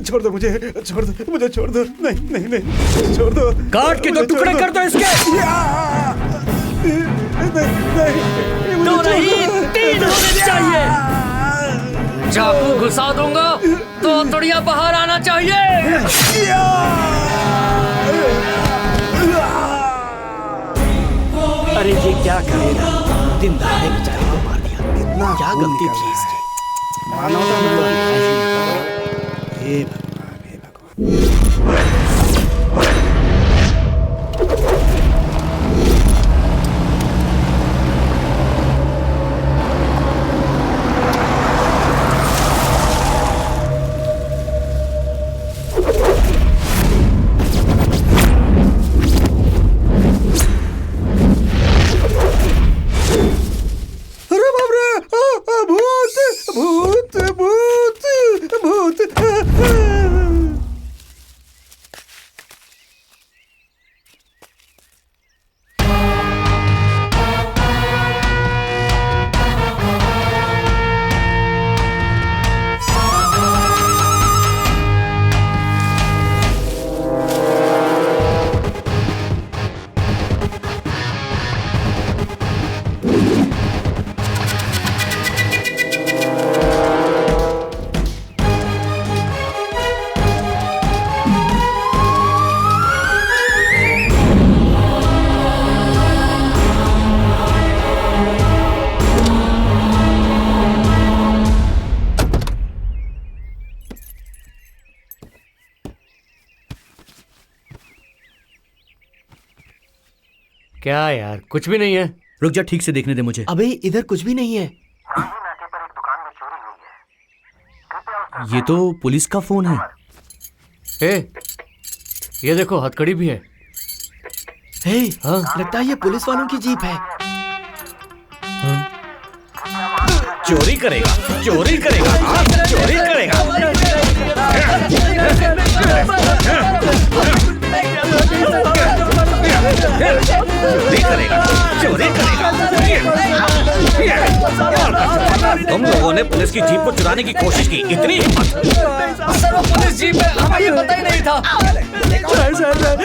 छोड़ दो मुझे, छोड़ दो मुझे, छोड़ दो। नहीं नहीं नहीं, छोड़ दो। काट के दो टुकड़े कर दो इसके। दो नहीं, 3 होने चाहिए। चाकू घुसा दूंगा तो तोड़िया बाहर आना चाहिए। अरे ये क्या करेगा, दिन दहाड़े बेचारे को मार दिया। कितना क्या गलती थी इसकी। हे भगवान, हे भगवान। क्या यार, कुछ भी नहीं है। रुक जा, ठीक से देखने दे मुझे। अबे इधर कुछ भी नहीं है। ये तो पुलिस का फोन है। ये देखो हथकड़ी भी है। हे, हाँ? लगता है ये पुलिस वालों की जीप है। चोरी करेगा, चोरी करेगा, हाँ, चोरी करेगा। चोरी करेगा, चोरी करेगा। तुम लोगों ने पुलिस की जीप को चुराने की कोशिश की, इतनी हिम्मत। सर वो पुलिस जीप है, हमें ये पता ही नहीं था।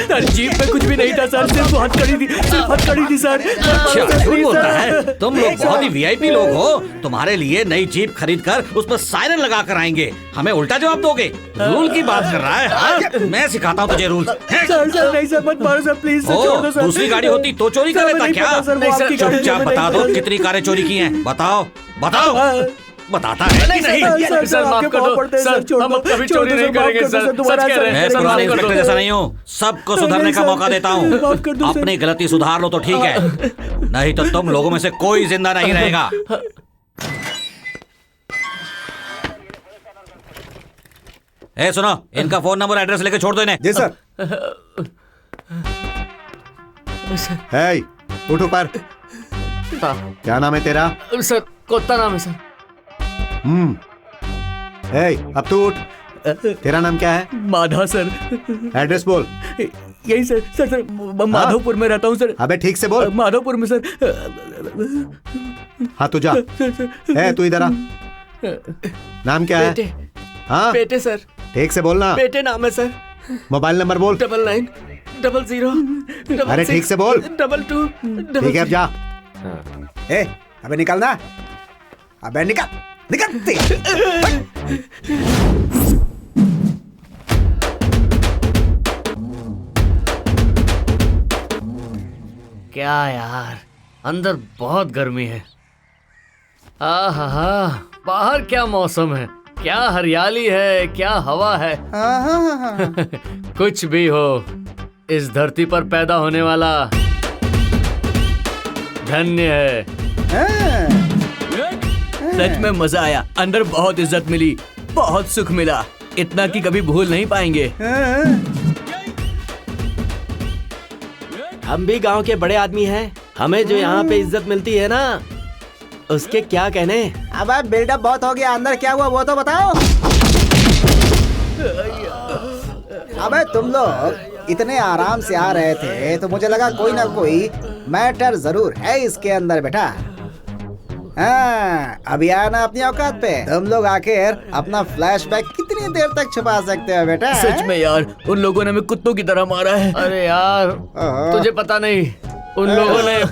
सर जीप में कुछ भी नहीं था सर, सिर्फ हथकड़ी थी, सिर्फ हथकड़ी थी सर। अच्छा, झूठ बोलता है। तुम लोग बहुत ही वीआईपी लोग हो। तुम्हारे लिए नई जीप खरीद कर उस पर सायरन लगा कर आएंगे, हमें उल्टा जवाब दोगे। रूल की बात कर रहा है, हाँ? मैं सिखाता हूँ तुझे रूल। सर नहीं सर, मत मारो सर, प्लीज सर, छोड़ दो सर। दूसरी गाड़ी होती तो चोरी कर लेता क्या? चुपचाप बता दो कितनी कारें चोरी की हैं। बताओ बताओ। बताता है कि नहीं? सर माफ कर दो सर, हम अब कभी चोरी नहीं करेंगे सर, सच कह रहे हैं। मैं पुराने इंस्पेक्टर जैसा नहीं हूँ, सबको सुधरने का मौका देता हूँ। अपनी गलती सुधार लो तो ठीक है, नहीं तो तुम लोगों में से कोई जिंदा नहीं रहेगा। सुनो, इनका फोन नंबर एड्रेस लेके छोड़ दो इन्हें। जी सर। है, उठ ऊपर। क्या नाम है तेरा? सर कोत्ता नाम है सर। अब तू उठ। तेरा नाम क्या है? माधा सर। एड्रेस बोल। यही सर, सर माधवपुर में रहता हूँ सर। अबे ठीक से बोल। माधवपुर में सर। हाँ तू जा। तू इधर आ। नाम क्या है? बेटे। हाँ बेटे सर। ठीक से बोलना। बेटे नाम है सर। मोबाइल नंबर बोल। 9900। अरे ठीक से बोल। 22। ठीक है अब जा। अबे निकलना। अबे निकल निकल। क्या यार, अंदर बहुत गर्मी है। आहा, बाहर क्या मौसम है, क्या हरियाली है, क्या हवा है। कुछ भी हो, इस धरती पर पैदा होने वाला धन्य है। सच में मजा आया, अंदर बहुत इज्जत मिली, बहुत सुख मिला, इतना कि कभी भूल नहीं पाएंगे। हम भी गांव के बड़े आदमी हैं, हमें जो यहाँ पे इज्जत मिलती है ना, उसके क्या कहने। अब बिल्डअप बहुत हो गया, अंदर क्या हुआ वो तो बताओ। अबे तुम लोग इतने आराम से आ रहे थे तो मुझे लगा कोई ना कोई मैटर जरूर है इसके अंदर बेटा। हाँ, अभी आया ना अपनी औकात पे। तुम लोग आकर अपना फ्लैशबैक कितनी देर तक छुपा सकते हो बेटा? सच में यार, उन लोगों ने हमें कुत्तों की तरह मारा है। अरे यार, ओहो। तुझे पता नहीं, उन लोगों ने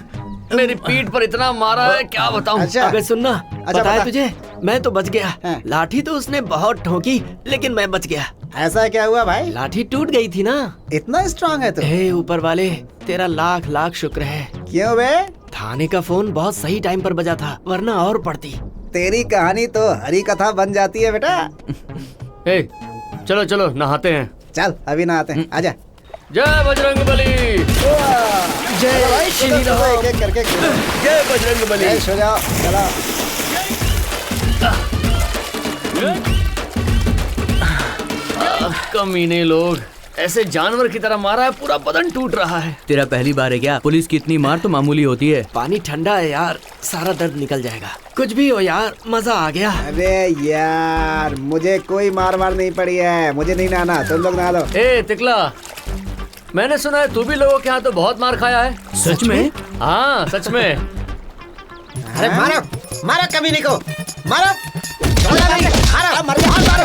मेरी पीठ पर इतना मारा है, क्या बताऊं। अच्छा। अबे सुनना, अच्छा, पता है बता। तुझे, मैं तो बच गया। हाँ। लाठी तो उसने बहुत ठोकी, लेकिन मैं बच गया। ऐसा क्या हुआ भाई? लाठी टूट गई थी ना। इतना स्ट्रांग है तू? हे ऊपर वाले, तेरा लाख लाख शुक्र है। क्यों बे? थाने का फोन बहुत सही टाइम पर बजा था, वरना और पड़ती। तेरी कहानी तो हरी कथा बन जाती है बेटा। ए, चलो चलो नहाते हैं। चल अभी ना आते हैं, आजा। जय बजरंगबली। जय श्री राम। एक एक करके जय बजरंगबली। जय सो जाओ, चलो। कमीने लोग, ऐसे जानवर की तरह मारा है, पूरा बदन टूट रहा है। तेरा पहली बार है क्या? पुलिस की इतनी मार तो मामूली होती है। पानी ठंडा है यार, सारा दर्द निकल जाएगा। कुछ भी हो यार, मजा आ गया। अरे यार, मुझे कोई मार नहीं पड़ी है, मुझे नहीं नहाना, तुम लोग नहा लो। ए तिकला, मैंने सुना है तू भी लोगों के यहाँ तो बहुत मार खाया है। सच में? हाँ सच में। अरे मारो, मारो कमीने को, मारो। मारो, मारो,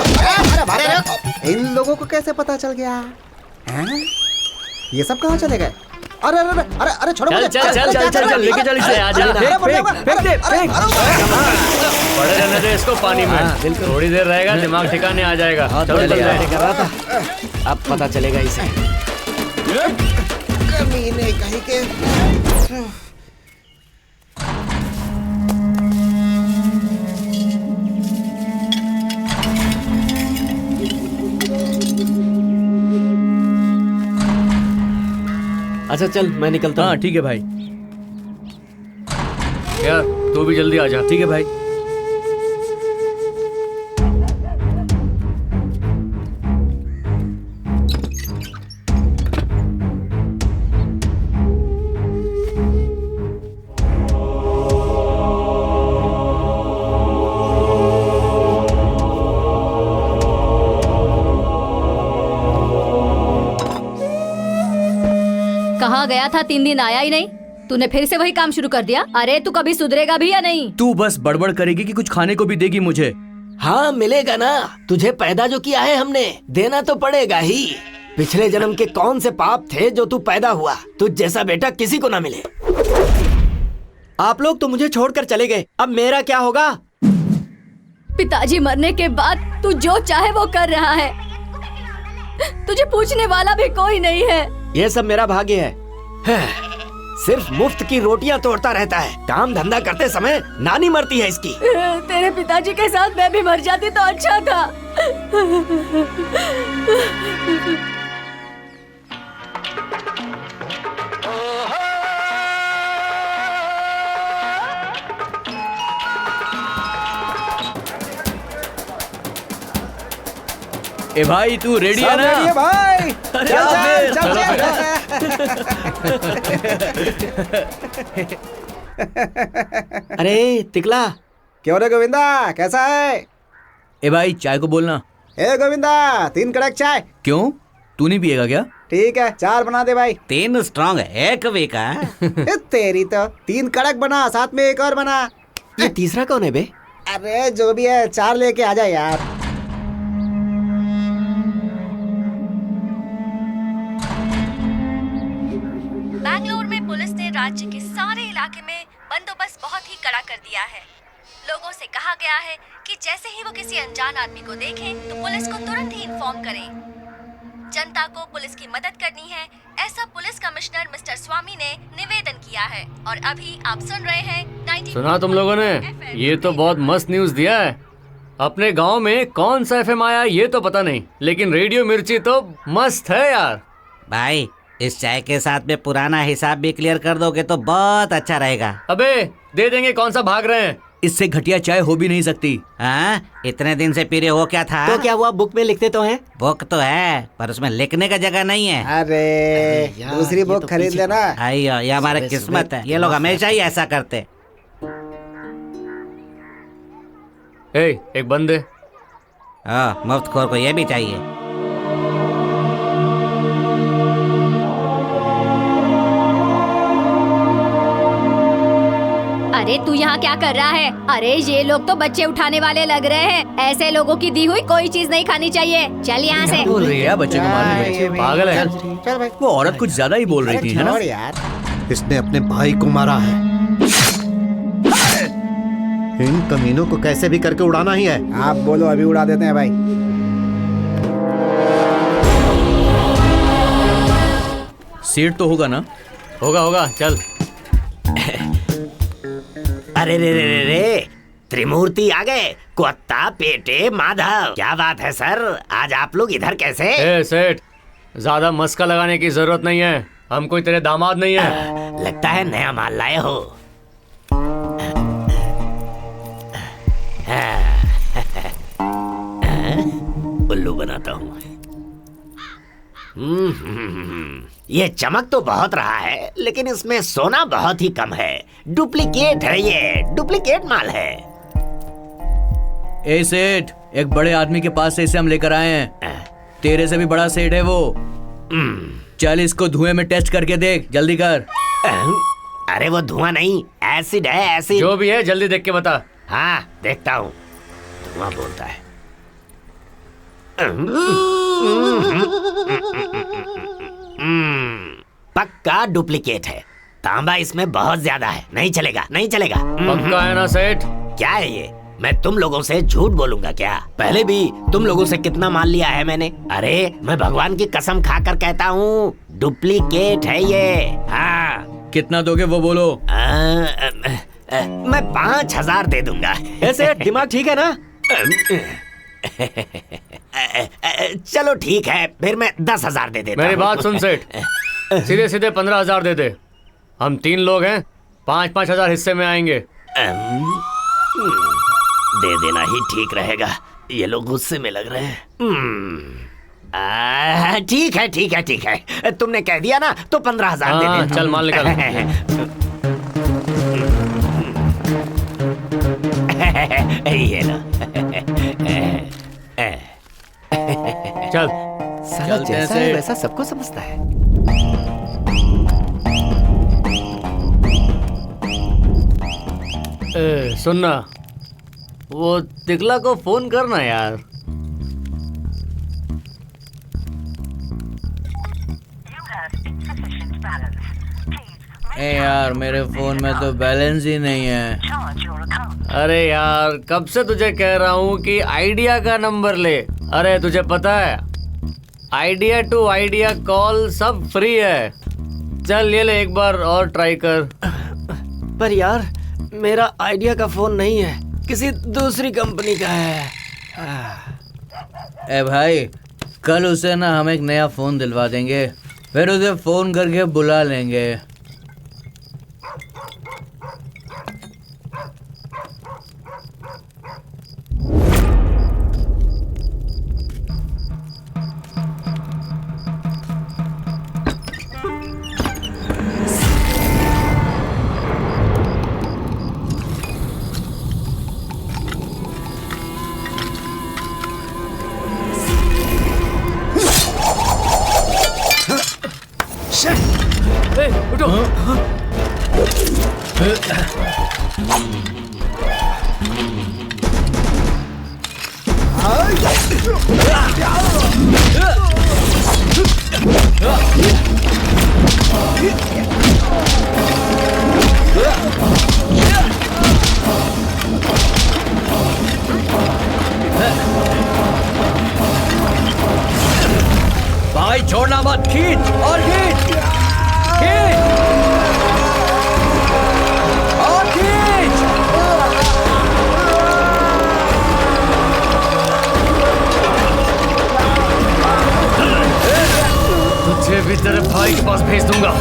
मारो। इन लोगों को कैसे पता चल गया? हैं? ये सब कहाँ चले गए? अरे अरे अरे अरे अरे छोड़ो चल मुझे। चल चल चल चल चल लेके चल इसे, आजा। पड़े रहने दे इसको पानी में, थोड़ी देर रहेगा दिमाग ठिकाने आ जाएगा। चलो चल तैयारी रहे। कर रहा था, अब पता चलेगा इसे। कमीने कहीं के। अच्छा चल, मैं निकलता हाँ हूँ। ठीक है भाई। यार तू भी जल्दी आ जा। ठीक है भाई। कहाँ गया था? 3 दिन आया ही नहीं। तूने फिर से वही काम शुरू कर दिया। अरे तू कभी सुधरेगा भी या नहीं? तू बस बड़बड़ करेगी कि कुछ खाने को भी देगी मुझे। हाँ मिलेगा ना, तुझे पैदा जो किया है हमने, देना तो पड़ेगा ही। पिछले जन्म के कौन से पाप थे जो तू पैदा हुआ? तुझ जैसा बेटा किसी को ना मिले। आप लोग तो मुझे छोड़कर चले गए, अब मेरा क्या होगा? पिताजी मरने के बाद तू जो चाहे वो कर रहा है। तुझे पूछने वाला भी कोई नहीं है। ये सब मेरा भाग्य है। सिर्फ मुफ्त की रोटियां तोड़ता रहता है। काम धंधा करते समय नानी मरती है इसकी। तेरे पिताजी के साथ मैं भी मर जाती तो अच्छा था। ए भाई तू रेडी है सब ना? ready है भाई। अरे चल, फिर, चल, चल। अरे तिकला, क्यों रे गोविंदा, कैसा है? ए भाई चाय को बोलना। ए गोविंदा, 3 कड़क चाय। क्यों, तू नहीं पिएगा क्या? ठीक है, 4 बना दे भाई। 3 स्ट्रांग है, एक वीक है। ए, तेरी तो 3 कड़क बना, साथ में एक और बना। ये तीसरा कौन है बे? अरे जो भी है, 4 लेके आ जा यार। बैंगलोर में पुलिस ने राज्य के सारे इलाके में बंदोबस्त बहुत ही कड़ा कर दिया है। लोगों से कहा गया है कि जैसे ही वो किसी अनजान आदमी को देखें तो पुलिस को तुरंत ही इन्फॉर्म करें। जनता को पुलिस की मदद करनी है, ऐसा पुलिस कमिश्नर मिस्टर स्वामी ने निवेदन किया है। और अभी आप सुन रहे हैं 90। सुना तुम लोगों ने? ये तो बहुत मस्त न्यूज दिया है। अपने गांव में कौन सा एफएम आया ये तो पता नहीं, लेकिन रेडियो मिर्ची तो मस्त है यार। भाई इस चाय के साथ में पुराना हिसाब भी क्लियर कर दोगे तो बहुत अच्छा रहेगा। अबे दे देंगे, कौन सा भाग रहे हैं। इससे घटिया चाय हो भी नहीं सकती। हाँ, इतने दिन से पी रहे हो क्या था? तो क्या हुआ, बुक में लिखते तो हैं? बुक तो है पर उसमें लिखने का जगह नहीं है। अरे यार, दूसरी ये बुक तो खरीद पीछे- लेना। आइयो, ये हमारा सुबह- किस्मत सुबह- है। ये लोग हमेशा ही ऐसा करते। ए, एक बंदे। हाँ, मुफ्तखोर को ये भी चाहिए। अरे तू यहाँ क्या कर रहा है? अरे ये लोग तो बच्चे उठाने वाले लग रहे हैं। ऐसे लोगों की दी हुई कोई चीज नहीं खानी चाहिए। चल यहाँ से। बोल रही है बच्चे को मारने में। पागल है। चल भाई, वो औरत कुछ ज्यादा ही बोल रही थी, है ना? छोड़ यार। इसने अपने भाई को मारा है। इन कमीनों को कैसे भी करके उड़ाना ही है। आप बोलो, अभी उड़ा देते हैं भाई। सीट तो होगा ना? होगा होगा, चल। अरे रे रे रे रे, त्रिमूर्ति आ गए। कुत्ता पेटे माधव, क्या बात है सर, आज आप लोग इधर कैसे? ए सेठ, ज्यादा मस्का लगाने की जरूरत नहीं है। हम कोई तेरे दामाद नहीं है। लगता है नया माल लाए हो। उल्लू बनाता हूँ। ये चमक तो बहुत रहा है, लेकिन इसमें सोना बहुत ही कम है। डुप्लीकेट है, ये डुप्लीकेट माल है। ए सेठ, एक बड़े आदमी के पास से इसे हम लेकर आए हैं। तेरे से भी बड़ा सेठ है वो। चल इसको धुएं में टेस्ट करके देख, जल्दी कर। अरे वो धुआं नहीं, एसिड है, एसिड। जो भी है जल्दी देख के बता। हाँ देखता हूँ। धुआं बोलता है। पक्का डुप्लीकेट है। तांबा इसमें बहुत ज्यादा है, नहीं चलेगा, नहीं चलेगा। पक्का है ना सेठ? क्या है ये? मैं तुम लोगों से झूठ बोलूंगा क्या? पहले भी तुम लोगों से कितना माल लिया है मैंने। अरे मैं भगवान की कसम खाकर कहता हूँ, डुप्लीकेट है ये। हाँ। कितना दोगे वो बोलो। मैं 5,000 दे दूंगा। ऐसे दिमाग ठीक है ना? चलो ठीक है, फिर मैं 10,000 दे देता मेरी हूँ। बात सुन सेठ, सीधे सीधे 15,000 दे दे। हम 3 लोग हैं, 5-5 हजार हिस्से में आएंगे। दे देना ही ठीक रहेगा। ये लोग गुस्से में लग रहे हैं। ठीक है ठीक है ठीक है, तुमने कह दिया ना तो 15,000 दे देता। चल माल निकाल। ये लो। चल साला चलते हैं जैसा है सेठ। वैसा सबको समझता है। सुनना, वो तिकला को फोन करना यार। ए यार, मेरे फोन में तो बैलेंस ही नहीं है। अरे यार, कब से तुझे कह रहा हूँ कि आइडिया का नंबर ले। अरे तुझे पता है, आइडिया टू आइडिया कॉल सब फ्री है। चल ये ले, एक बार और ट्राई कर। पर यार मेरा आइडिया का फोन नहीं है, किसी दूसरी कंपनी का है। ए भाई, कल उसे ना हम एक नया फोन दिलवा देंगे, फिर उसे फोन करके बुला लेंगे। भाई छोड़ना मत, खींच और खींच, खींच और खींच। तुझे भी तेरे भाई के पास भेज दूंगा।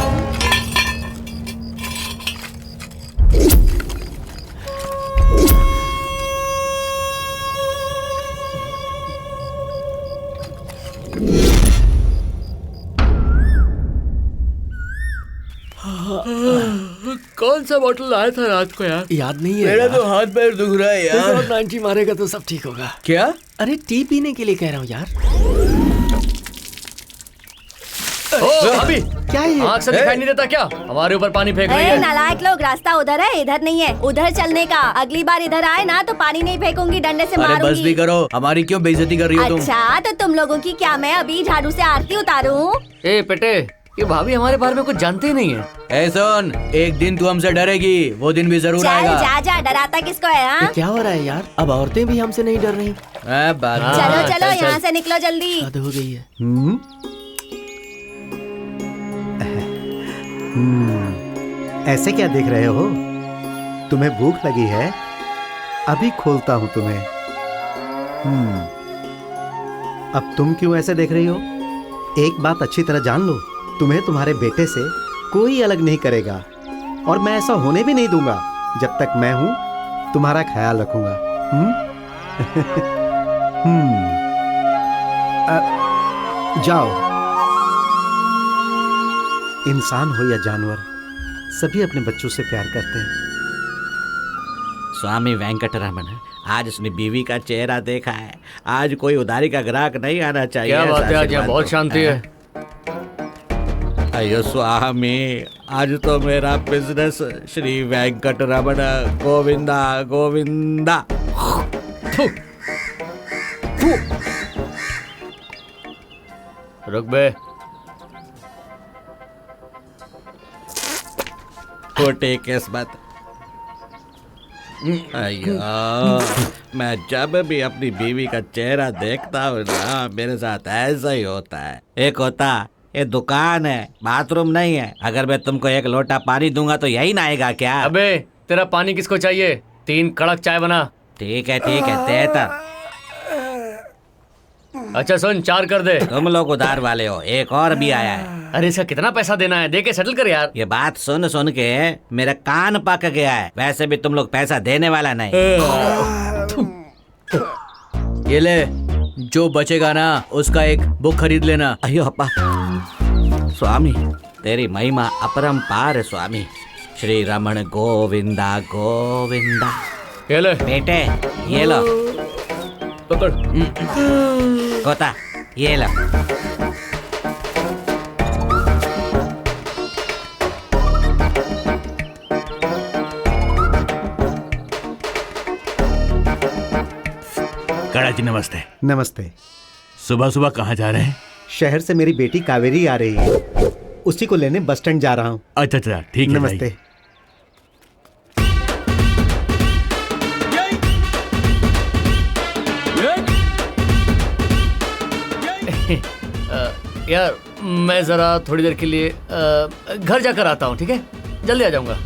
कौन सा बॉटल लाया था रात को यार? याद नहीं है मेरा यार। तो हाथ पैर दुख रहा है यार। 90 मारेगा तो सब ठीक होगा। क्या? अरे टी पीने के लिए कह रहा हूँ यार। ओ भाभी, क्या ये? आँख से दिखाई नहीं देता क्या? हमारे ऊपर पानी फेंक रही ए, है। नालायक लोग, रास्ता उधर है, इधर नहीं है। उधर चलने का। अगली बार इधर आए ना तो पानी नहीं फेंकूंगी, डंडे से अरे बस भी मारूंगी। करो, हमारी क्यों बेइज्जती कर रही हो तुम? अच्छा, तो तुम लोगों की क्या मैं अभी झाड़ू से आरती उतारूं? ए बेटे, ये भाभी हमारे बारे में कुछ जानते ही नहीं है। ए सुन, एक दिन तू हमसे डरेगी, वो दिन भी जरूर चल आएगा। जा जा, डराता किसको है? हाँ? क्या हो रहा है यार? अब औरतें भी हमसे नहीं डर रही। बात हाँ, चलो चल, चलो, चल। यहाँ से निकलो जल्दी। हद हो गई है। ऐसे क्या देख रहे हो? तुम्हें भूख लगी है? अभी खोलता हूं तुम्हें। अब तुम क्यों ऐसे देख रही हो? एक बात अच्छी तरह जान लो, तुम्हें तुम्हारे बेटे से कोई अलग नहीं करेगा, और मैं ऐसा होने भी नहीं दूंगा। जब तक मैं हूं तुम्हारा ख्याल रखूंगा। जाओ। इंसान हो या जानवर, सभी अपने बच्चों से प्यार करते हैं। स्वामी वेंकटरमण, आज उसने बीवी का चेहरा देखा है। आज कोई उधारी का ग्राहक नहीं आना चाहिए। क्या बात है, आज यहाँ आशीर्वाद बहुत दो। शांति है। अयो स्वामी, आज तो मेरा बिजनेस श्री वेंकटरमण गोविंदा गोविंदा। थू। थू। रुक बे। खोटे किस्मत। अयो, मैं जब भी अपनी बीवी का चेहरा देखता हूँ ना, मेरे साथ ऐसा ही होता है। एक होता, ये दुकान है, बाथरूम नहीं है। अगर मैं तुमको एक लोटा पानी दूंगा तो यही ना आएगा क्या? अबे, तेरा पानी किसको चाहिए? 3 कड़क चाय बना। ठीक है तेता। अच्छा सुन, 4 कर दे। तुम लोग उधार वाले हो, एक और भी आया है। अरे इसका कितना पैसा देना है? दे के सेटल कर यार। ये बात सुन सुन के मेरा कान पक गया है। वैसे भी तुम लोग पैसा देने वाला नहीं। ये ले, जो बचेगा ना उसका एक बुक खरीद लेना। अयो अप्पा, स्वामी तेरी महिमा अपरंपार है स्वामी। श्री रमण गोविंदा गोविंदा। ये ले, बेटे ये लो। पकड़। गोता ये लो। काड़ा जी नमस्ते। नमस्ते। सुबह सुबह कहाँ जा रहे हैं? शहर से मेरी बेटी कावेरी आ रही है, उसी को लेने बस स्टैंड जा रहा हूँ। अच्छा अच्छा, ठीक है। नमस्ते। यार मैं जरा थोड़ी देर के लिए घर जाकर आता हूँ, ठीक है? जल्दी आ जाऊंगा।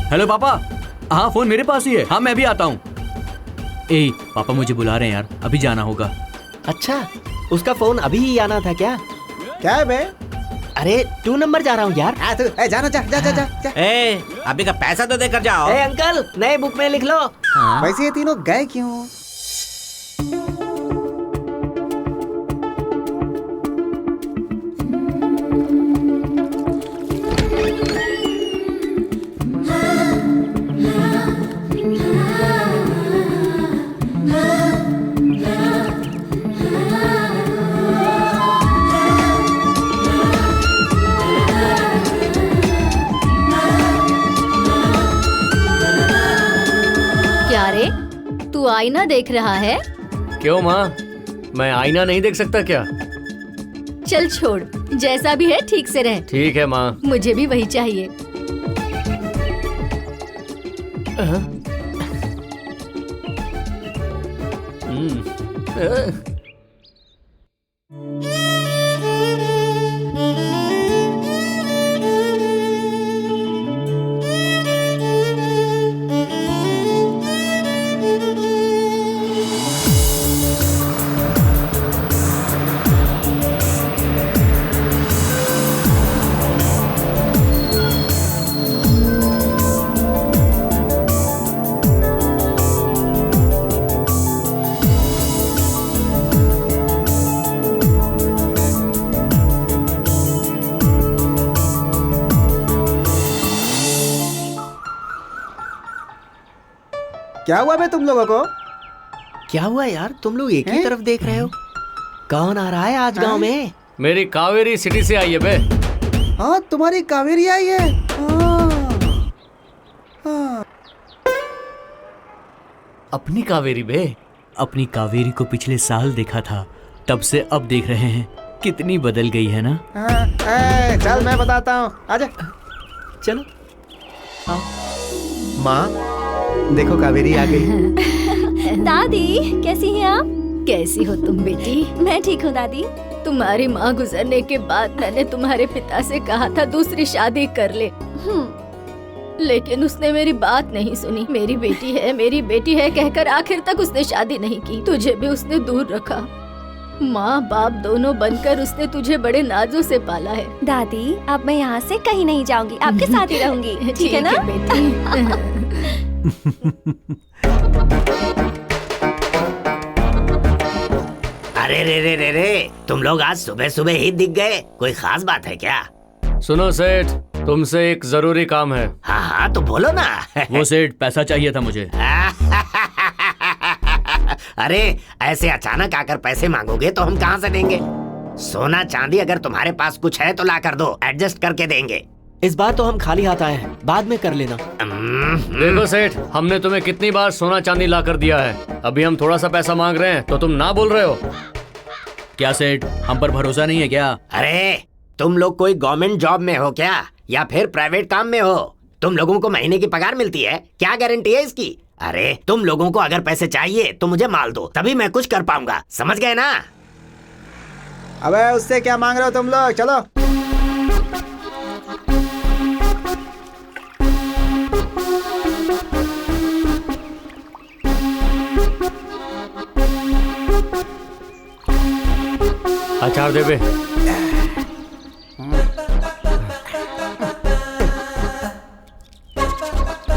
हेलो पापा। हाँ, फोन मेरे पास ही है। हाँ, मैं भी आता हूँ। ए पापा, मुझे बुला रहे हैं यार, अभी जाना होगा। अच्छा, उसका फोन अभी ही आना था क्या? क्या है बे? अरे 2 नंबर जा रहा हूँ यार। जाना जा जा जा जा, जा। ए, अभी का पैसा तो देकर जाओ। ए अंकल, नए बुक में लिख लो। वैसे ये तीनों गए क्यों? क्या रे, तू आईना देख रहा है? क्यों माँ, मैं आईना नहीं देख सकता क्या? चल छोड़, जैसा भी है ठीक से रह। ठीक है माँ। मुझे भी वही चाहिए। क्या हुआ बे तुम लोगों को? क्या हुआ यार, तुम लोग एक ही तरफ देख रहे हो? कौन आ रहा है आज गांव में? मेरी कावेरी सिटी से आई है बे। हाँ तुम्हारी कावेरी आई है। हाँ। अपनी कावेरी बे। अपनी कावेरी को पिछले साल देखा था, तब से अब देख रहे हैं, कितनी बदल गई है ना। चल मैं बताता हूँ, आजा। चलो। माँ देखो कावेरी आ गई। दादी कैसी हैं आप? कैसी हो तुम बेटी? मैं ठीक हूँ दादी। तुम्हारी माँ गुजरने के बाद मैंने तुम्हारे पिता से कहा था दूसरी शादी कर ले, लेकिन उसने मेरी बात नहीं सुनी। मेरी बेटी है कहकर आखिर तक उसने शादी नहीं की। तुझे भी उसने दूर रखा। माँ बाप दोनों बनकर उसने तुझे बड़े नाजों से पाला है। दादी अब मैं यहाँ से कहीं नहीं जाऊंगी, आपके साथ ही रहूंगी। ठीक है ना बेटी? अरे रे रे रे रे, तुम लोग आज सुबह सुबह ही दिख गए, कोई खास बात है क्या? सुनो सेठ, तुमसे एक जरूरी काम है। हाँ हाँ तो बोलो ना। वो सेठ, पैसा चाहिए था मुझे। अरे ऐसे अचानक आकर पैसे मांगोगे तो हम कहाँ से देंगे? सोना चांदी अगर तुम्हारे पास कुछ है तो ला कर दो, एडजस्ट करके देंगे। इस बार तो हम खाली हाथ आए हैं, बाद में कर लेना। देखो सेठ, हमने तुम्हें कितनी बार सोना चांदी ला कर दिया है, अभी हम थोड़ा सा पैसा मांग रहे हैं तो तुम ना बोल रहे हो। क्या सेठ, हम पर भरोसा नहीं है क्या? अरे तुम लोग कोई गवर्नमेंट जॉब में हो क्या, या फिर प्राइवेट काम में हो? तुम लोगों को महीने की पगार मिलती है, क्या गारंटी है इसकी? अरे तुम लोगों को अगर पैसे चाहिए तो मुझे माल दो, तभी मैं कुछ कर पाऊंगा, समझ गए ना? अबे उससे क्या मांग रहे हो तुम लोग, चलो। अचार दे बे।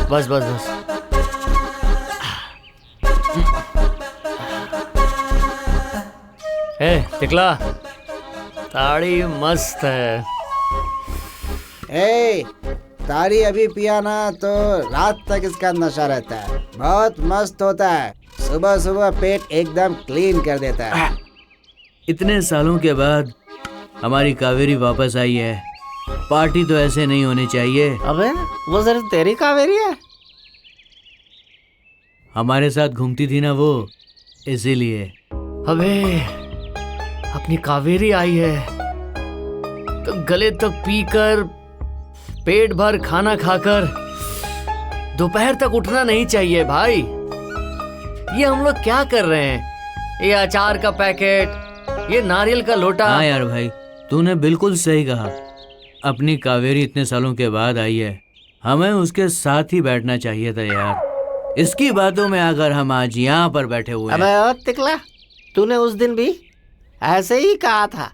बस बस बस। टिकला, ताड़ी मस्त है। ताड़ी अभी पिया ना तो रात तक इसका नशा रहता है, बहुत मस्त होता है। सुबह सुबह पेट एकदम क्लीन कर देता है। इतने सालों के बाद हमारी कावेरी वापस आई है, पार्टी तो ऐसे नहीं होनी चाहिए। अबे वो सिर्फ तेरी कावेरी है? हमारे साथ घूमती थी ना वो, इसीलिए। अबे अपनी कावेरी आई है तो गले तक पीकर, पेट भर खाना खाकर दोपहर तक उठना नहीं चाहिए भाई। ये हम लोग क्या कर रहे हैं? ये अचार का पैकेट, ये नारियल का लोटा। हाँ यार भाई, तूने बिल्कुल सही कहा। अपनी कावेरी इतने सालों के बाद आई है, हमें उसके साथ ही बैठना चाहिए था यार। इसकी बातों में आकर हम आज यहाँ पर बैठे हुए हैं। अबे ओ तिकला, तूने उस दिन भी ऐसे ही कहा था।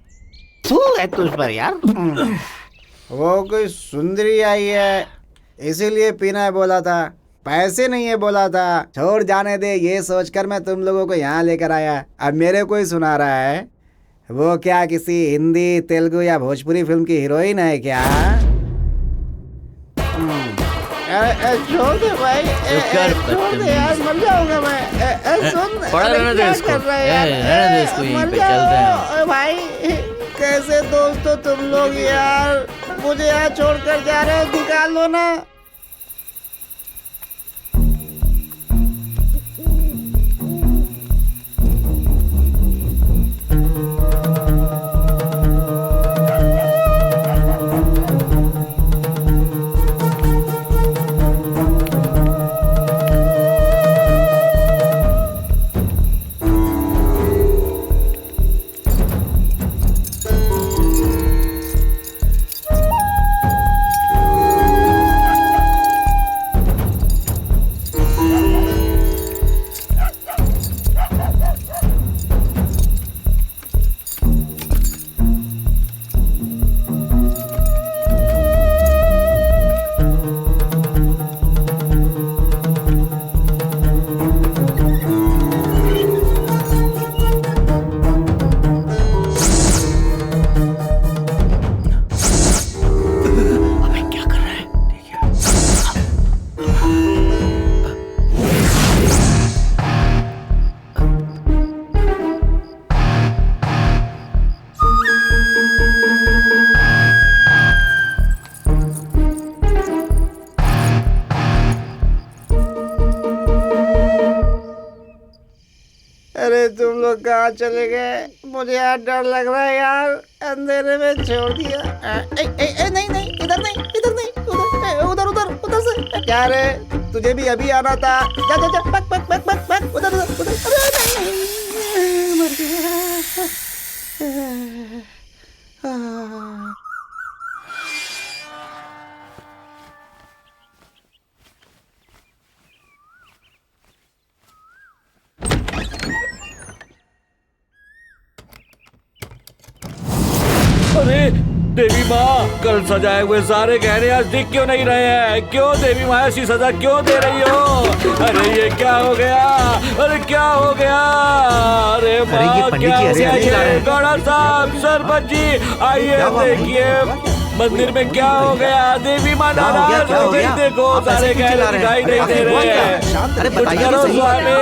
थू है तुझ पर यार। वो कोई सुंदरी आई है इसीलिए पीना है बोला था, पैसे नहीं है बोला था। छोड़ जाने दे, ये सोचकर मैं तुम लोगों को यहाँ लेकर आया। अब मेरे को ही सुना रहा है। वो क्या किसी हिंदी, तेलुगु या भोजपुरी फिल्म की हीरोइन है क्या? छोड़ दे भाई, छोड़ दे यार, मर जाऊंगा मैं। सुन, पड़ा रहने दे इसको, रहने दे इसको, यहीं पे चलते हैं भाई। कैसे दोस्त हो तुम लोग यार, मुझे यहाँ छोड़कर जा रहे हो, निकाल लो ना। अरे तुम लोग कहाँ चले गए? मुझे यार डर लग रहा है यार, अंधेरे में छोड़ दिया। नहीं नहीं, इधर नहीं, इधर नहीं, उधर उधर उधर से। क्या रे, तुझे भी अभी आना था? जा जा जा, पक पक पक पक पक, उधर उधर उधर। अरे नहीं, मर गया। अरे देवी माँ, कल सजाए हुए सारे गहने आज दिख क्यों नहीं रहे हैं? क्यों देवी माँ ऐसी सजा क्यों दे रही हो? अरे ये क्या हो गया? अरे क्या हो गया? अरे माँ, क्या हो गया? गौड़ा साहब, सरपंच जी, आइए देखिए मंदिर में क्या हो गया। देवी माँ नाराज हो गई, देखो सारे गहने दिखाई नहीं दे रहे हैं। अरे कुछ करो स्वामी।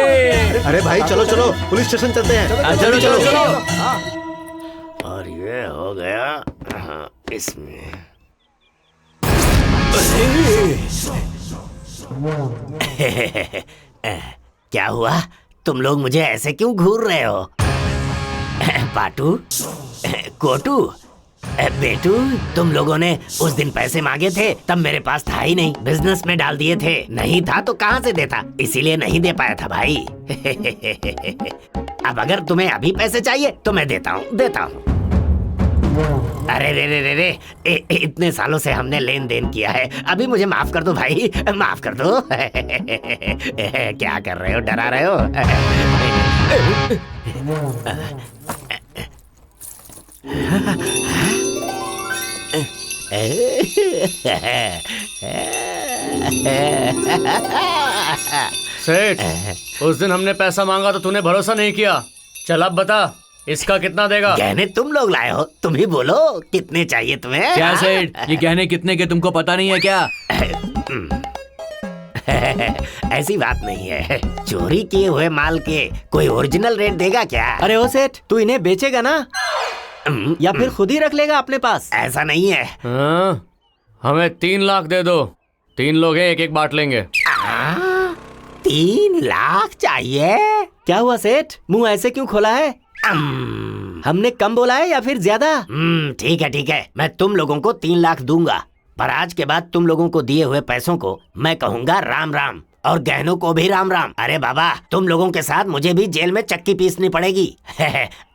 अरे भाई चलो चलो, पुलिस स्टेशन चलते हैं। चलो चलो चलो। और ये हो गया इसमें। क्या हुआ? तुम लोग मुझे ऐसे क्यों घूर रहे हो? पाटू, कोटू, बेटू, तुम लोगों ने उस दिन पैसे मांगे थे, तब मेरे पास था ही नहीं, बिजनेस में डाल दिए थे। नहीं था तो कहाँ से देता, इसीलिए नहीं दे पाया था भाई। अब अगर तुम्हें अभी पैसे चाहिए तो मैं देता हूँ। अरे रे रे रे रे, इतने सालों से हमने लेन देन किया है, अभी मुझे माफ कर दो भाई, माफ कर दो। क्या कर रहे हो, डरा रहे हो? सेठ, उस दिन हमने पैसा मांगा तो तूने भरोसा नहीं किया। चल अब बता, इसका कितना देगा? गहने तुम लोग लाए हो, तुम ही बोलो कितने चाहिए तुम्हें? क्या सेठ, ये गहने कितने के तुमको पता नहीं है क्या? ऐसी बात नहीं है, चोरी किए हुए माल के कोई ओरिजिनल रेट देगा क्या? अरे ओ सेठ, तू इन्हें बेचेगा ना या फिर खुद ही रख लेगा अपने पास? ऐसा नहीं है। हाँ, हमें 3 लाख दे दो, 3 लोग हैं, एक एक बांट लेंगे। 3 लाख चाहिए? क्या हुआ सेठ, मुंह ऐसे क्यों खोला है? हमने कम बोला है या फिर ज्यादा? ठीक है, मैं तुम लोगों को 3 लाख दूंगा, पर आज के बाद तुम लोगों को दिए हुए पैसों को मैं कहूँगा राम राम, और गहनों को भी राम राम। अरे बाबा, तुम लोगों के साथ मुझे भी जेल में चक्की पीसनी पड़ेगी।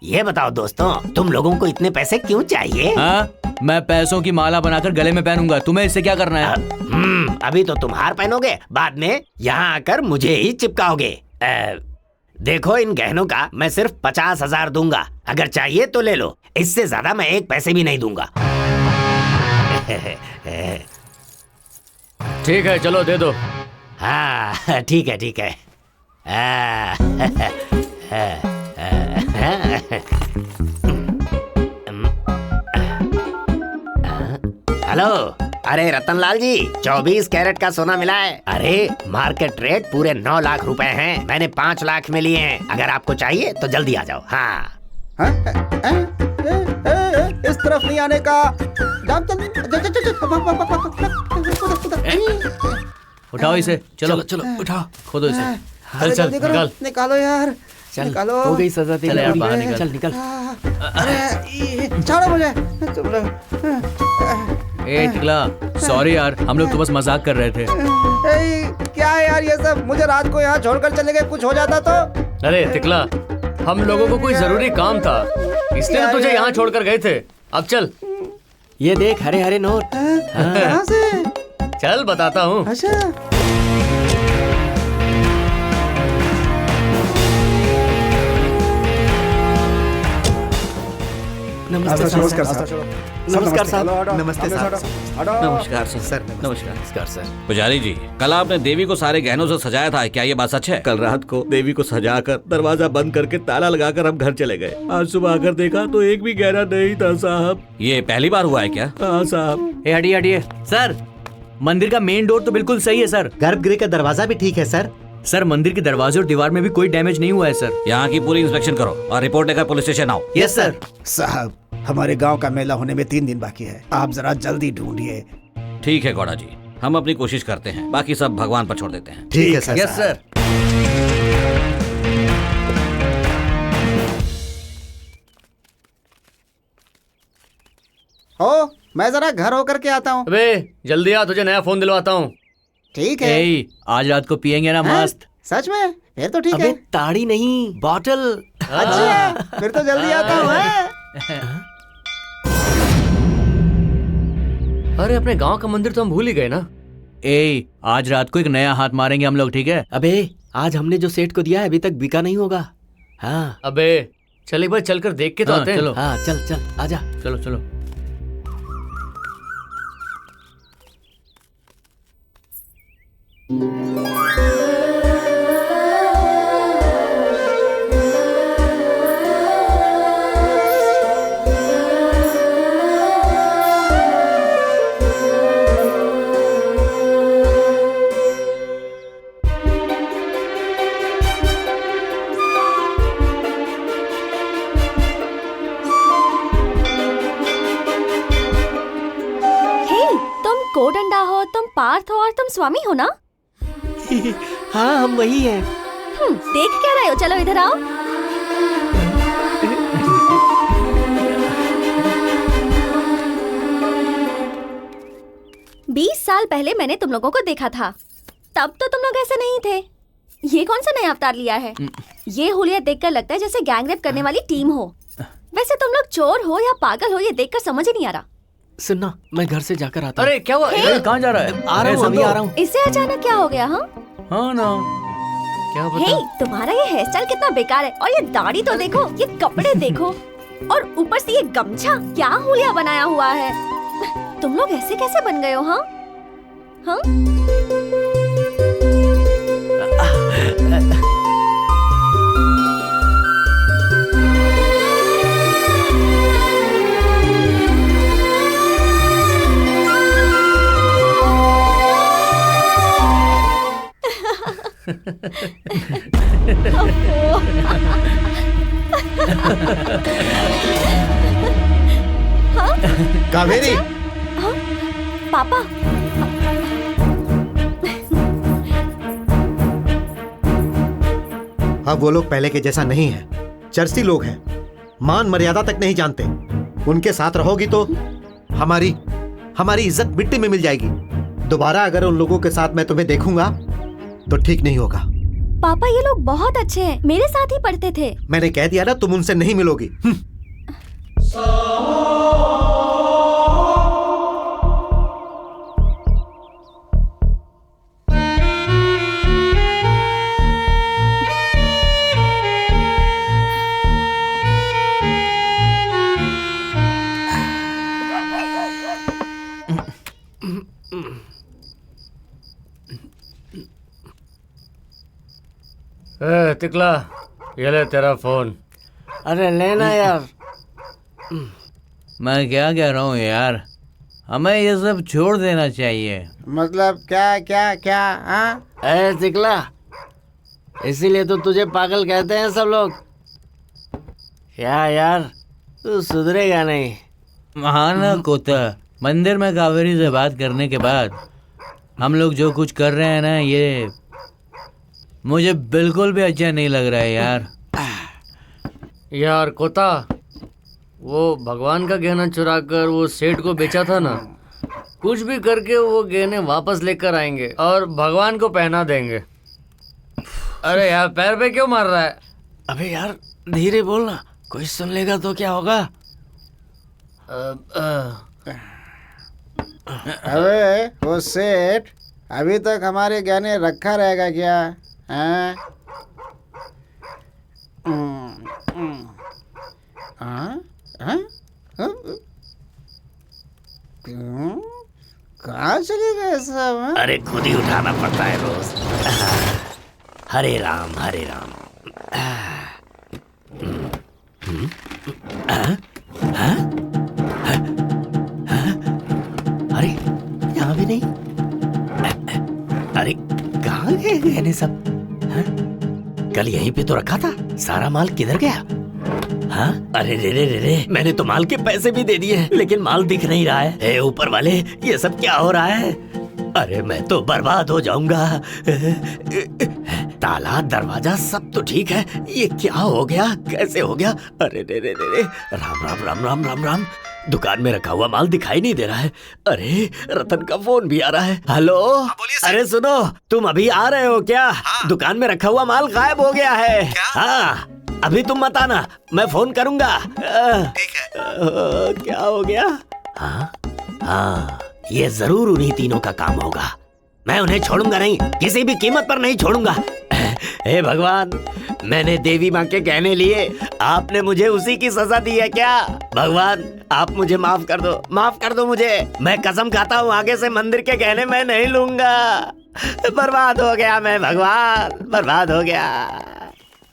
ये बताओ दोस्तों, तुम लोगों को इतने पैसे क्यों चाहिए? हाँ, मैं पैसों की माला बनाकर गले में पहनूंगा, तुम्हें इससे क्या करना है? अभी तो तुम हार पहनोगे, बाद में यहाँ आकर मुझे ही चिपकाओगे। देखो, इन गहनों का मैं सिर्फ 50,000 दूंगा, अगर चाहिए तो ले लो, इससे ज्यादा मैं एक पैसे भी नहीं दूंगा। ठीक है, चलो दे दो। हाँ ठीक है। हेलो, अरे रतनलाल जी, 24 कैरेट का सोना मिला है। अरे मार्केट रेट पूरे 9 लाख रुपए हैं, मैंने 5 लाख में लिए हैं, अगर आपको चाहिए तो जल्दी आ जाओ। हाँ इस तरफ नहीं आने का। उठाओ इसे, चलो चलो उठाओ, खोदो इसे। चल निकाल। निकालो यार, चल, निकालो। हो गई सजा तेरी। चल यार, बाहर निकल। चल निकल। अरे छोड़ो मुझे तुम लोग। ए टिकला, सॉरी यार, हम लोग तो बस मजाक कर रहे थे। क्या है यार ये सब, मुझे रात को यहाँ छोड़कर चले गए, कुछ हो जाता तो? अरे टिकला, हम लोगों को कोई जरूरी काम था, इसलिए तो तुझे यहाँ छोड़कर गए थे। अब चल। ये देख, हरे हरे नोट। कहाँ से? चल बताता हूँ। अच्छा, नमस्कार साहब। नमस्ते साहब। नमस्कार सर, नमस्कार सर। पुजारी जी, कल आपने देवी को सारे गहनों से सजाया था, क्या ये बात सच है? कल रात को देवी को सजाकर दरवाजा बंद करके ताला लगाकर हम घर चले गए। आज सुबह आकर देखा तो एक भी गहना नहीं था साहब। ये पहली बार हुआ है क्या? हाँ साहब। ए हटिए सर, मंदिर का मेन डोर तो बिल्कुल सही है सर। गर्भगृह का दरवाजा भी ठीक है सर। सर, मंदिर के दरवाजे और दीवार में भी कोई डैमेज नहीं हुआ है सर। यहाँ की पूरी इंस्पेक्शन करो और रिपोर्ट लेकर पुलिस स्टेशन आओ। Yes sir. साहब, हमारे गांव का मेला होने में 3 दिन बाकी है, आप जरा जल्दी ढूंढिए। ठीक है गौड़ा जी, हम अपनी कोशिश करते हैं, बाकी सब भगवान पर छोड़ देते हैं। ठीक है सर। Yes sir. ओ, मैं जरा घर होकर के आता हूँ। अबे जल्दी आ, तुझे नया फोन दिलवाता हूँ। ठीक है। ए, आज रात को पियेंगे ना मस्त। सच में? फिर तो ठीक अबे है। ताड़ी नहीं, बॉटल। अच्छा, फिर तो जल्दी आता हूँ। हाँ? अरे अपने गांव का मंदिर तो हम भूल ही गए ना। ए, आज रात को एक नया हाथ मारेंगे हम लोग, ठीक है? अबे आज हमने जो सेठ को दिया है अभी तक बिका नहीं होगा। हाँ अबे चल एक बार चलकर देख के तो हाँ, आते हैं। चलो। हाँ चल चल आजा। चलो चलो। हे, तुम कोडंडा हो, तुम पार्थ हो और तुम स्वामी हो ना? हाँ हम वही हैं। देख क्या रहे हो? चलो इधर आओ। बीस साल पहले मैंने तुम लोगों को देखा था, तब तो तुम लोग ऐसे नहीं थे। ये कौन सा नया अवतार लिया है? ये हुलिया देखकर लगता है जैसे गैंगरेप करने वाली टीम हो। वैसे तुम लोग चोर हो या पागल हो ये देखकर समझ ही नहीं आ रहा। सुनना, मैं घर से जाकर आता हूँ। अरे क्या हुआ? हे! कहाँ जा रहा है? आ रहा हूँ, अभी आ रहा हूँ। इससे अचानक क्या हो गया? हाँ हाँ ना, क्या हे, तुम्हारा ये हेयर स्टाइल कितना बेकार है। और ये दाढ़ी तो देखो, ये कपड़े देखो, और ऊपर से ये गमछा, क्या हुलिया बनाया हुआ है। तुम लोग ऐसे कैसे बन गए हो? हाँ हाँ कावेरी, पापा, अब वो लोग पहले के जैसा नहीं है। चर्सी लोग हैं, मान मर्यादा तक नहीं जानते। उनके साथ रहोगी तो हमारी इज्जत मिट्टी में मिल जाएगी। दोबारा अगर उन लोगों के साथ मैं तुम्हें देखूंगा तो ठीक नहीं होगा। पापा ये लोग बहुत अच्छे हैं, मेरे साथ ही पढ़ते थे। मैंने कह दिया ना, तुम उनसे नहीं मिलोगी। तिकला, ये ले तेरा फोन। अरे लेना यार। मैं क्या कह रहा हूँ यार, हमें ये सब छोड़ देना चाहिए। मतलब क्या क्या क्या? हाँ अरे तिकला, इसीलिए तो तुझे पागल कहते हैं सब लोग। क्या यार, तू सुधरेगा नहीं। हाँ ना कोता, मंदिर में कावेरी से बात करने के बाद हम लोग जो कुछ कर रहे हैं ना, ये मुझे बिल्कुल भी अच्छा नहीं लग रहा है यार। यार कोता, वो भगवान का गहना चुराकर वो सेठ को बेचा था ना, कुछ भी करके वो गहने वापस लेकर आएंगे और भगवान को पहना देंगे। अरे यार पैर पे क्यों मार रहा है? अबे यार धीरे बोलना, कोई सुन लेगा तो क्या होगा। अबे वो सेठ अभी तक हमारे गहने रखा रहेगा क्या? हाँ? हाँ? हाँ? क्यों? कहाँ चले गए सब? हाँ? अरे खुद ही उठाना पड़ता है रोज। हरे राम हरे राम। अरे यहाँ भी नहीं। अरे कहाँ गए गहने सब? हाँ? कल यहीं पे तो रखा था, सारा माल किधर गया? हाँ? अरे रे रे रे रे, मैंने तो माल के पैसे भी दे दिए लेकिन माल दिख नहीं रहा है। हे ऊपर वाले, ये सब क्या हो रहा है? अरे मैं तो बर्बाद हो जाऊंगा। ताला दरवाजा सब तो ठीक है, ये क्या हो गया? कैसे हो गया? अरे रे रे रे रे, राम राम राम राम राम राम। दुकान में रखा हुआ माल दिखाई नहीं दे रहा है। अरे रतन का फोन भी आ रहा है। हेलो, अरे सुनो, तुम अभी आ रहे हो क्या? दुकान में रखा हुआ माल गायब हो गया है। हाँ, अभी तुम मत आना, मैं फोन करूंगा। ठीक है। क्या हो गया? हाँ हाँ, ये जरूर उन्हीं तीनों का काम होगा। मैं उन्हें छोड़ूंगा नहीं, किसी भी कीमत पर नहीं छोड़ूंगा। हे भगवान, मैंने देवी माँ के गहने लिए, आपने मुझे उसी की सजा दी है क्या? भगवान, आप मुझे माफ कर दो मुझे। मैं कसम खाता हूँ आगे से मंदिर के गहने मैं नहीं लूंगा। बर्बाद हो गया मैं, भगवान, बर्बाद हो गया।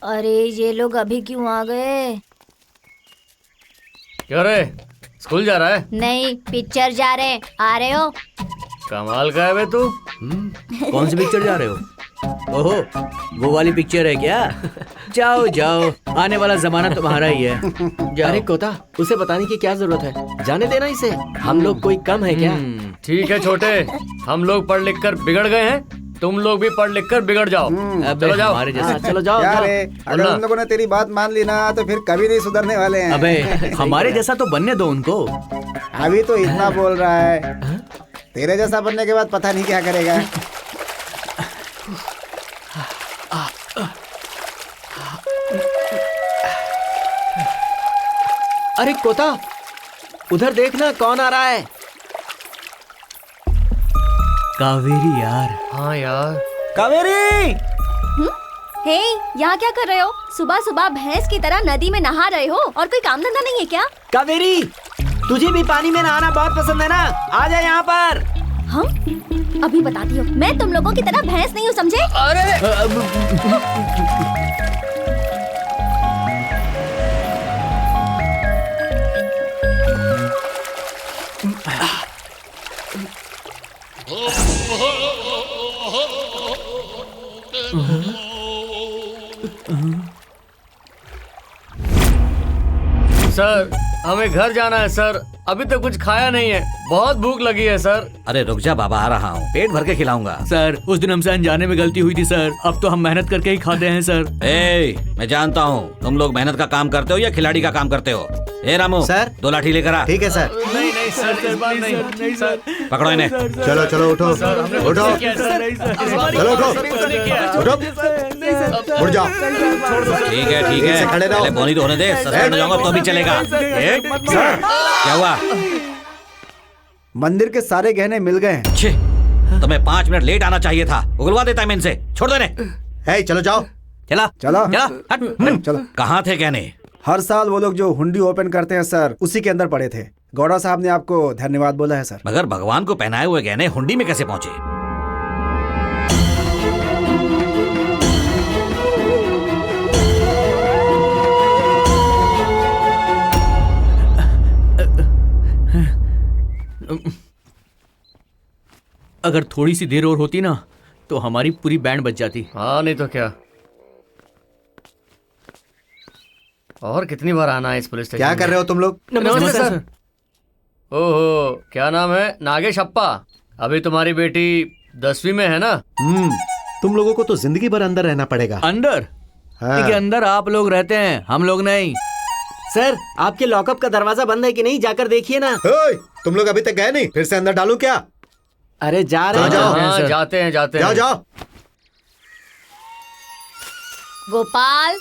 अरे ये लोग अभी क्यों आ गए? क्यों रे, स्कूल जा रहा है? नहीं, पिक्चर जा रहे। आ रहे हो? कमाल का है बे तू। कौन सी पिक्चर जा रहे हो? ओहो, वो वाली पिक्चर है क्या? जाओ जाओ, आने वाला जमाना तुम्हारा ही है। जाओ। अरे कोता, उसे बताने की क्या जरूरत है? जाने देना इसे। हम लोग कोई कम है क्या? ठीक है छोटे, हम लोग पढ़ लिख कर बिगड़ गए हैं, तुम लोग भी पढ़ लिख कर बिगड़ जाओ। चलो जाओ। हमारे जैसे। चलो जाओ। यार अगर उन लोगों ने तेरी बात मान ली ना तो फिर कभी नहीं सुधरने वाले हैं। अबे हमारे जैसा तो बनने दो उनको। अभी तो इतना बोल रहा है, तेरे जैसा बनने के बाद पता नहीं क्या करेगा। अरे कोता, उधर देखना कौन आ रहा है। कावेरी यार। हाँ यार। कावेरी, हे, यहाँ क्या कर रहे हो? सुबह सुबह भैंस की तरह नदी में नहा रहे हो और कोई काम धंधा नहीं है क्या? कावेरी, तुझे भी पानी में नहाना बहुत पसंद है ना? आ जा यहाँ पर। हम अभी बताती हूँ, मैं तुम लोगों की तरह भैंस नहीं हूँ, समझे? सर, हमें घर जाना है सर, अभी तक कुछ खाया नहीं है, बहुत भूख लगी है सर। अरे रुक जा बाबा, आ रहा हूँ, पेट भर के खिलाऊंगा। सर, उस दिन हमसे अनजाने में गलती हुई थी सर, अब तो हम मेहनत करके ही खाते हैं सर। मैं जानता हूँ तुम लोग मेहनत का काम करते हो या खिलाड़ी का काम करते हो। रामू सर, 2 लाठी लेकर आ। ठीक है सर। नहीं सर, इस बार नहीं सर। पकड़ो इन्हें। चलो चलो, उठो उठो, चलो उठो, उठो, उठ जाओ। ठीक है खड़े रहो। पहले बोनी तो होने दे, सस्पेंड हो जाऊंगा तो भी चलेगा। क्या हुआ? मंदिर के सारे गहने मिल गए हैं। छे, तुम्हें 5 मिनट लेट आना चाहिए था, उगलवा देता मैं इनसे। छोड़ दो इन्हें। चलो जाओ। चला चलो चलो। कहाँ थे गहने? हर साल वो लोग जो हुंडी ओपन करते हैं सर, उसी के अंदर पड़े थे। गौड़ा साहब ने आपको धन्यवाद बोला है सर। मगर भगवान को पहनाए हुए गहने हुंडी में कैसे पहुंचे? अगर थोड़ी सी देर और होती ना तो हमारी पूरी बैंड बच जाती। हाँ, नहीं तो क्या। और कितनी बार आना है इस पुलिस स्टेशन? क्या कर रहे हो तुम लोग? नमस्ते सर। ओहो, क्या नाम है? नागेश अप्पा। अभी तुम्हारी बेटी 10वीं में है ना? तुम लोगों को तो जिंदगी भर अंदर रहना पड़ेगा। अंदर? हाँ। के अंदर आप लोग रहते हैं, हम लोग नहीं। सर, आपके लॉकअप का दरवाजा बंद है कि नहीं, जाकर देखिए ना। तुम लोग अभी तक गए नहीं, फिर से अंदर डालूं क्या? अरे जा रहे हैं। हाँ, जाते हैं। जाओ जाओ। गोपाल,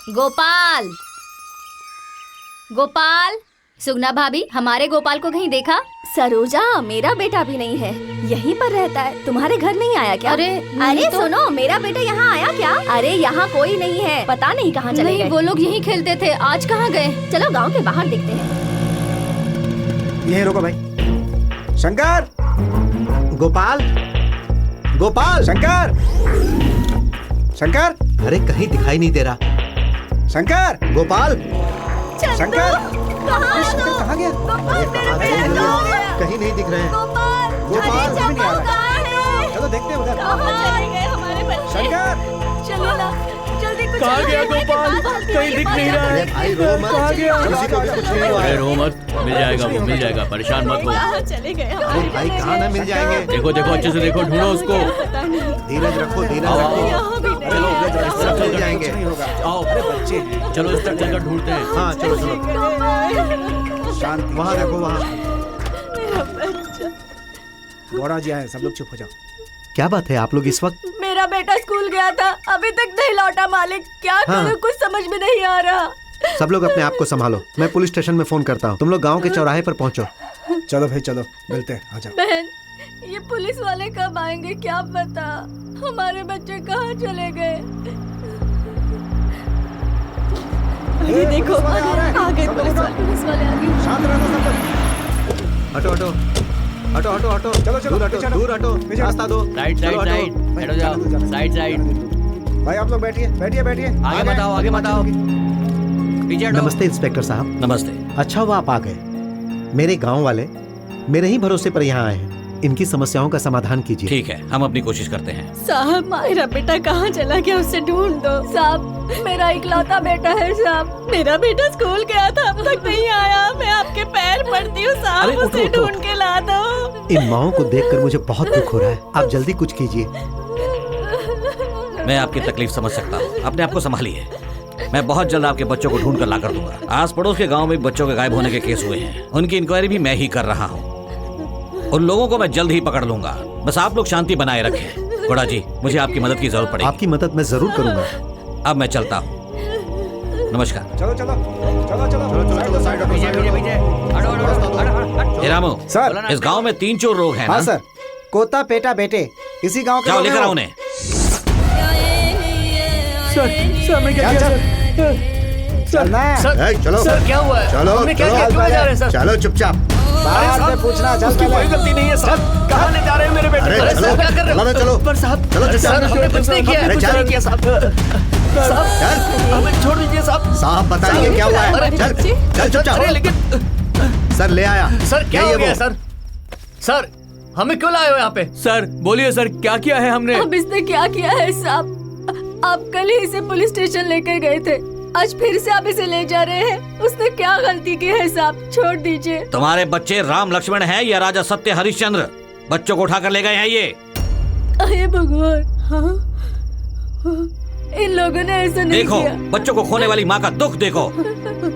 गोपाल, गोपाल। सुगना भाभी, हमारे गोपाल को कहीं देखा? सरोजा, मेरा बेटा भी नहीं है, यहीं पर रहता है। तुम्हारे घर नहीं आया क्या? अरे तो... सुनो, मेरा बेटा यहाँ आया क्या? अरे यहाँ कोई नहीं है, पता नहीं कहाँ चले गए। वो लोग यहीं खेलते थे, आज कहाँ गए? चलो गांव के बाहर देखते हैं। ये रुको भाई। शंकर, गोपाल, गोपाल, शंकर, शंकर। अरे कहीं दिखाई नहीं दे रहा। शंकर, गोपाल, शंकर, कहाँ गया? कहीं नहीं दिख रहे हैं। गोपाल भी नहीं आ रहा है। चलो देखते हैं उधर। हमारे बच्चे? शंकर, चलो ना, जल्दी कहाँ गया गोपाल? कहीं दिख नहीं रहा है। भाई रो मत, कहाँ गया? किसी को भी कुछ नहीं हुआ अरे है। रो मत, मिल जाएगा वो, मिल जाएगा, परेशान मत हो। चले गए अरे भाई कहाँ ना मिल जाएंगे। देखो देखो अच्छे से देखो, ढूंढो उसको। धीरज रखो, धीरज आओ, रखो। चलो इस तरफ मिल जाएंगे। आओ, अरे बच्चे, चलो इस तरफ चलकर ढूंढते हैं। हाँ चलो चलो, शांति। वहाँ देखो वहाँ। गौड़ा जी आए, सब लोग चुप हो जाओ। क्या बात है आप लोग इस वक्त? मेरा बेटा स्कूल गया था, अभी तक नहीं लौटा मालिक। क्या हाँ। करूं, कुछ समझ में नहीं आ रहा। सब लोग अपने आप को संभालो, मैं पुलिस स्टेशन में फोन करता हूँ। तुम लोग गांव के चौराहे पर पहुँचो। चलो भाई चलो, मिलते हैं, आ जाओ। बहन, ये पुलिस वाले कब आएंगे क्या पता। हमारे बच्चे कहाँ चले गए। ये देखो, आ गए पुलिस वाले आ गए। शांत रहना सब लोग। हटो हटो हटो हटो हटो, चलो, चलो, दूर हटो, पीछे हटो। दूर हटो, पीछे रास्ता दो। साइड चलो, साइड हटो। साइड, हटो जाओ, साइड साइड। भाई आप लोग बैठिए, बैठिए बैठिए। आगे मत आओ, आगे मत आओ, पीछे हटो। नमस्ते इंस्पेक्टर साहब। नमस्ते। अच्छा हुआ आप आ गए। मेरे गांव वाले मेरे ही भरोसे पर यहाँ आए हैं। इनकी समस्याओं का समाधान कीजिए। ठीक है, हम अपनी कोशिश करते हैं। साहब, मेरा बेटा कहाँ चला गया, उसे ढूंढ दो। साहब, मेरा इकलौता बेटा है साहब। मेरा बेटा स्कूल गया था, अब तक नहीं आया। मैं आपके पैर पड़ती हूँ साहब, अरे, उठो, उसे उठो। ढूंढ के ला दो। इन माओं को देखकर मुझे बहुत दुख हो रहा है। आप जल्दी कुछ कीजिए। मैं आपकी तकलीफ समझ सकता हूँ, अपने आप को संभालिए। मैं बहुत जल्द आपके बच्चों को ढूंढ कर ला कर दूंगा। आस पड़ोस के गांव में बच्चों के गायब होने के केस हुए हैं, उनकी इंक्वायरी भी मैं ही कर रहा हूँ। उन लोगों को मैं जल्द ही पकड़ लूंगा, बस आप लोग शांति बनाए रखें। घोड़ा जी, मुझे आपकी मदद की जरूरत पड़ेगी। आपकी मदद मैं जरूर करूंगा। अब मैं चलता हूँ, नमस्कार। चलो चलो चलो चलो साइड हटो, पीछे पीछे पीछे, हटो हटो हटो। हे रामू, सर। इस गांव में 3 चोर लोग हैं हाँ ना? सर, कोता पेटा बेटे इसी गांव के जाओ लोग हैं लेकर आओ वो। उन्हें। सर मैं क्या चल, किया चलना है। सर, चलो सर क्या हुआ है? चलो हमने क्या चलो, किया? क्यों ले जा रहे हैं सर? चलो चुपचाप। बाद में पूछना, चल उसकी पहले। कोई गलती नहीं है साहब। कहाँ ले जा रहे हैं मेरे बेटे? अरे अरे चलो, सर, क्या कर रहे हो? चलो ना, चलो पर साहब, चलो सर, चुपचाप। हमने कुछ नहीं किया है। अरे कुछ चल, नहीं किया साहब। साहब, चल। हमें छोड़ दीजिए साहब। साहब बताइए क्या हुआ है। अरे, चल चल चुपचाप। अरे लेकिन सर ले आया। सर क्या यही हो है गया वो। सर? सर, हमें क्यों लाए हो यहाँ पे? सर बोलिए सर, क्या किया है हमने? अब इसने क्या किया है साहब? आप कल ही इसे पुलिस स्टेशन लेकर गए थे, आज फिर से आप इसे ले जा रहे हैं। उसने क्या गलती की है साहब? छोड़ दीजिए। तुम्हारे बच्चे राम लक्ष्मण हैं या राजा सत्य हरिश्चंद्र? बच्चों को उठाकर ले गए हैं ये। अरे भगवान, हाँ? इन लोगों ने ऐसा नहीं देखो, किया। बच्चों को खोने वाली माँ का दुख देखो।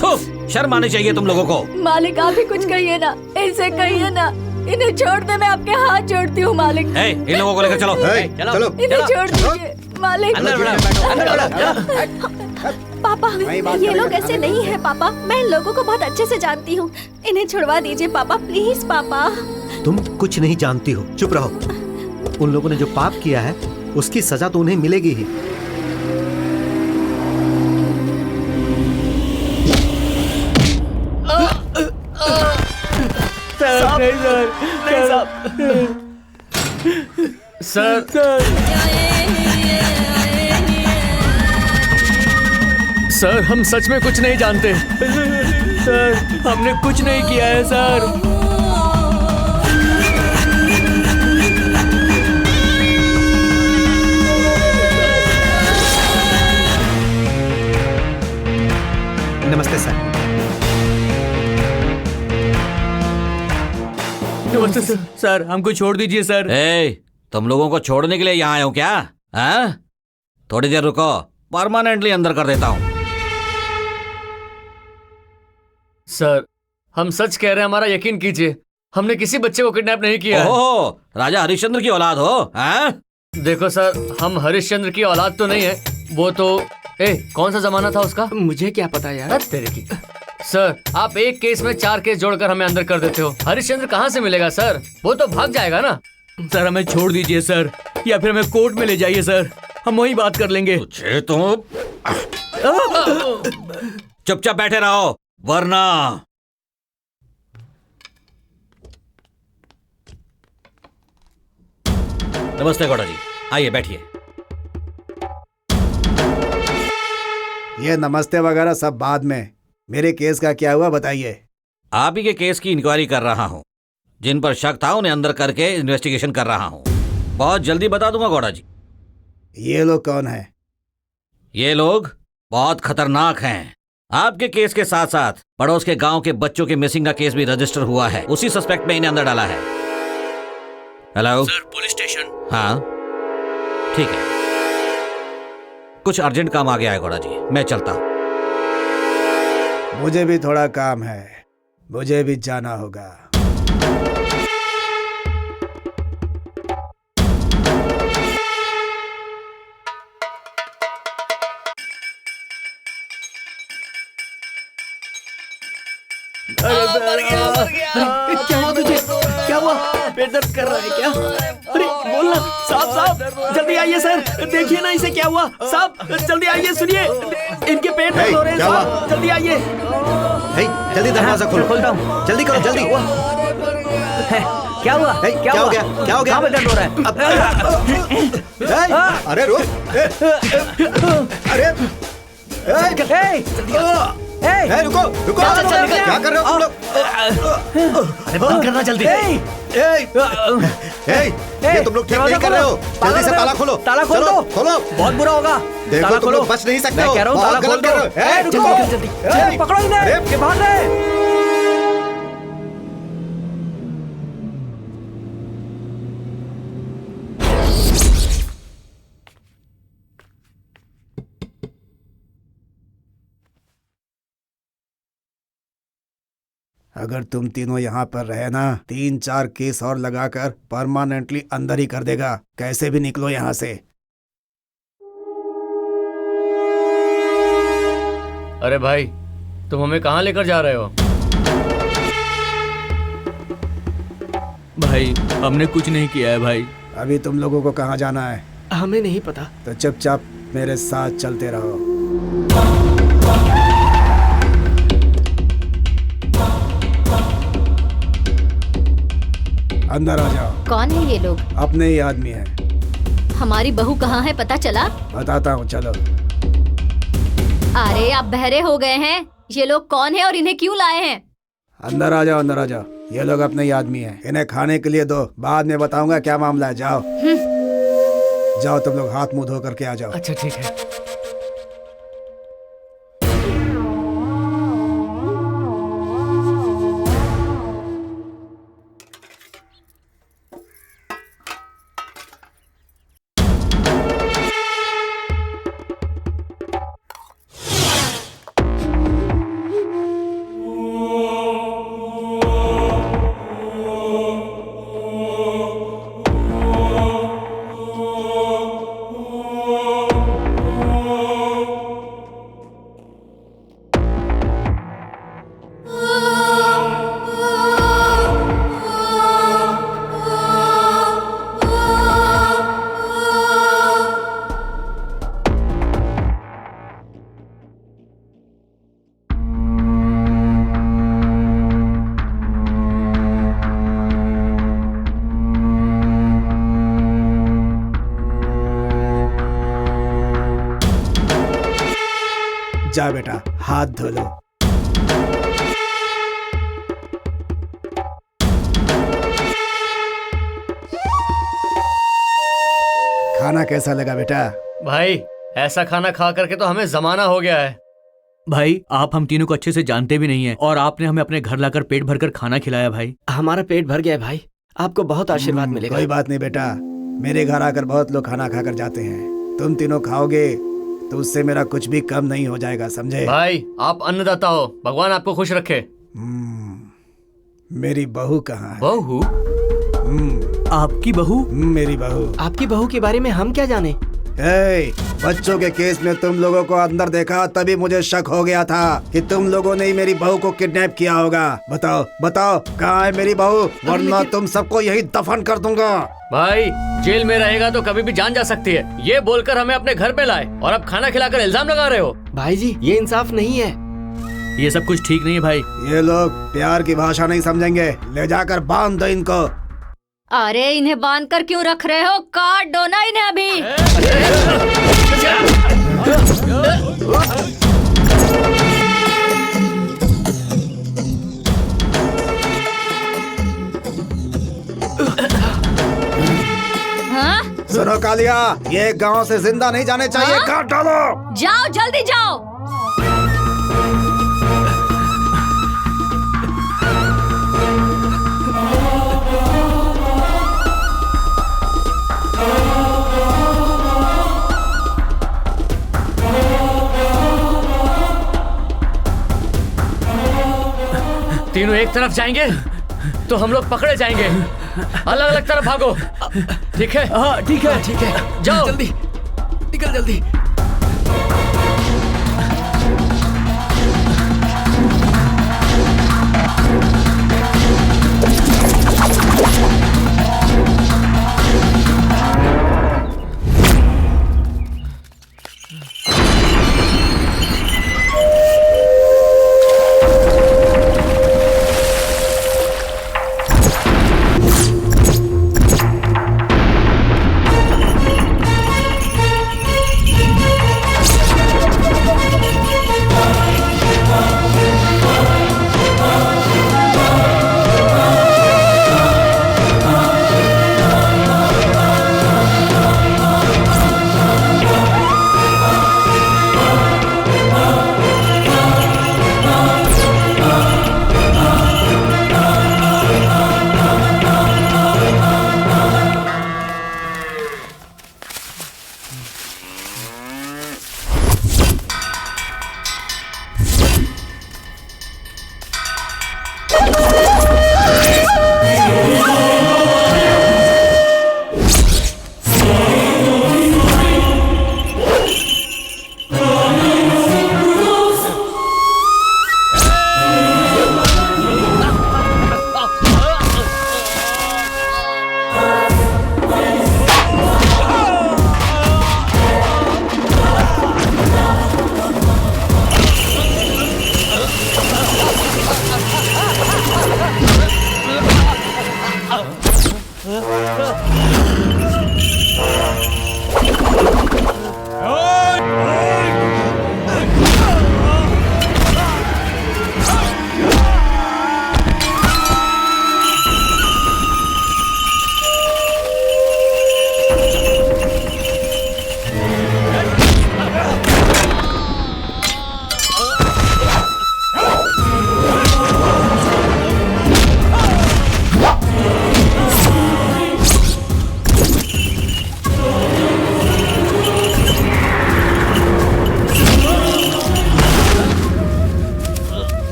थू, शर्म आनी चाहिए तुम लोगों को। मालिक, आप ही कुछ कहिए ना, इनसे कहिए ना, इन्हें छोड़ दे। मैं आपके हाथ जोड़ती हूँ मालिक। ए, इन लोगों को लेकर चलो। चलो इन्हें छोड़ दीजिए मालिक। अंदर बैठो, अंदर बैठो। पापा, बात ये करेगा, लोग ऐसे अंदर नहीं है पापा। मैं इन लोगों को बहुत अच्छे से जानती हूँ। इन्हें छुड़वा दीजिए पापा, प्लीज पापा। तुम कुछ नहीं जानती हो, चुप रहो। उन लोगों ने जो पाप किया है उसकी सजा तो उन्हें मिलेगी ही। साहब नहीं सर, नहीं साहब। सर, सर हम सच में कुछ नहीं जानते। सर हमने कुछ नहीं किया है सर। नमस्ते सर। नमस्ते सर। सर हमको छोड़ दीजिए सर। ए, तुम लोगों को छोड़ने के लिए यहाँ आए हो क्या? हाँ? थोड़ी देर रुको, परमानेंटली अंदर कर देता हूँ। सर, हम सच कह रहे हैं, हमारा यकीन कीजिए। हमने किसी बच्चे को किडनैप नहीं किया है। ओहो, राजा हरिश्चंद्र की औलाद हो? हाँ? देखो सर, हम हरिश्चंद्र की औलाद तो नहीं है। वो तो कौन सा जमाना था उसका? मुझे क्या पता यार। हद तेरे की। सर, आप एक केस में 4 केस जोड़कर हमें अंदर कर देते हो। हरिश्चंद्र कहाँ से मिलेगा सर? वो तो भाग जाएगा ना। सर हमें छोड़ दीजिए सर, या फिर हमें कोर्ट में ले जाइए सर, हम वहीं बात कर लेंगे। तुझे तो चुपचाप बैठे रहो, वरना। नमस्ते गौड़ा जी, आइए बैठिए। ये नमस्ते वगैरह सब बाद में, मेरे केस का क्या हुआ बताइए। आप ही के केस की इंक्वायरी कर रहा हूँ। जिन पर शक था उन्हें अंदर करके इन्वेस्टिगेशन कर रहा हूँ। बहुत जल्दी बता दूंगा गौड़ा जी। ये लोग कौन है? ये लोग बहुत खतरनाक हैं। आपके केस के साथ साथ पड़ोस के गांव के बच्चों के मिसिंग का केस भी रजिस्टर हुआ है। उसी सस्पेक्ट में इन्हें अंदर डाला है। Hello sir, police station. हाँ ठीक है, कुछ अर्जेंट काम आ गया है गौड़ा जी, मैं चलता हूँ। मुझे भी थोड़ा काम है, मुझे भी जाना होगा। क्या हुआ तुझे? क्या हुआ? पेट दर्द कर रहा है क्या? अरे बोलना साहब, साहब जल्दी आइए सर, देखिए ना इसे क्या हुआ। साहब जल्दी आइए, सुनिए इनके पेट दर्द हो रहे हैं साहब, जल्दी आइए। जल्दी दरवाजा खोलो, खोलता हूँ, जल्दी करो जल्दी। क्या हुआ? क्या हो गया? क्या हो गया? कहाँ पे दर्द हो रहा है? अरे रुक, अरे रुको रुको, क्या कर रहे हो तुम लोग? अरे बंद करना जल्दी। ये तुम लोग ठीक नहीं कर रहे हो, जल्दी से ताला खोलो। ताला खोल दो, खोलो, बहुत बुरा होगा। देखो तुम लोग बच नहीं सकते हो, कह रहा हूँ ताला खोल दो। जल्दी पकड़ो इन्हें, ये भाग रहे। अगर तुम तीनों यहाँ पर रहे ना, 3-4 केस और लगाकर परमानेंटली अंदर ही कर देगा। कैसे भी निकलो यहाँ से। अरे भाई, तुम हमें कहाँ लेकर जा रहे हो? भाई हमने कुछ नहीं किया है भाई। अभी तुम लोगों को कहाँ जाना है? हमें नहीं पता। तो चुपचाप मेरे साथ चलते रहो। अंदर आ जाओ। कौन है ये लोग? अपने ही आदमी है। हमारी बहू कहाँ है, पता चला? बताता हूँ, चलो। अरे आप बहरे हो गए हैं। ये लोग कौन है और इन्हें क्यों लाए हैं? अंदर आ जाओ, अंदर आ जाओ। ये लोग अपने ही आदमी हैं। इन्हें खाने के लिए दो, बाद में बताऊंगा क्या मामला है। जाओ जाओ, तुम लोग हाथ मुंह धो करके आ जाओ। अच्छा ठीक है। जा बेटा, हाथ धो लो। खाना कैसा लगा बेटा? भाई ऐसा खाना खा करके तो हमें जमाना हो गया है। भाई आप हम तीनों को अच्छे से जानते भी नहीं है और आपने हमें अपने घर लाकर पेट भरकर खाना खिलाया। भाई हमारा पेट भर गया है भाई, आपको बहुत आशीर्वाद मिलेगा। कोई बात नहीं बेटा, मेरे घर आकर बहुत लोग खाना खाकर जाते हैं। तुम तीनों खाओगे तो उससे मेरा कुछ भी कम नहीं हो जाएगा, समझे? भाई आप अन्नदाता हो, भगवान आपको खुश रखे। मेरी बहू कहाँ है? बहू? आपकी बहू? मेरी बहू। आपकी बहू के बारे में हम क्या जाने? बच्चों के केस में तुम लोगों को अंदर देखा तभी मुझे शक हो गया था कि तुम लोगों ने ही मेरी बहू को किडनैप किया होगा। बताओ बताओ, कहाँ है मेरी बहू? वरना तुम सबको यही दफन कर दूंगा। भाई जेल में रहेगा तो कभी भी जान जा सकती है, ये बोलकर हमें अपने घर पे लाए और अब खाना खिलाकर इल्जाम लगा रहे हो। भाई जी ये इंसाफ नहीं है। ये सब कुछ ठीक नहीं है भाई। ये लोग प्यार की भाषा नहीं समझेंगे। ले जाकर बांध दो इनको। अरे इन्हें बांध कर क्यों रख रहे हो? काट दो ना इन्हें अभी। हाँ? सुनो कालिया, ये गांव से जिंदा नहीं जाने चाहिए। काट डालो। जाओ, जल्दी जाओ। तीनों एक तरफ जाएंगे तो हम लोग पकड़े जाएंगे। अलग अलग तरफ भागो, ठीक है? हाँ ठीक है, जाओ जल्दी निकल जल्दी।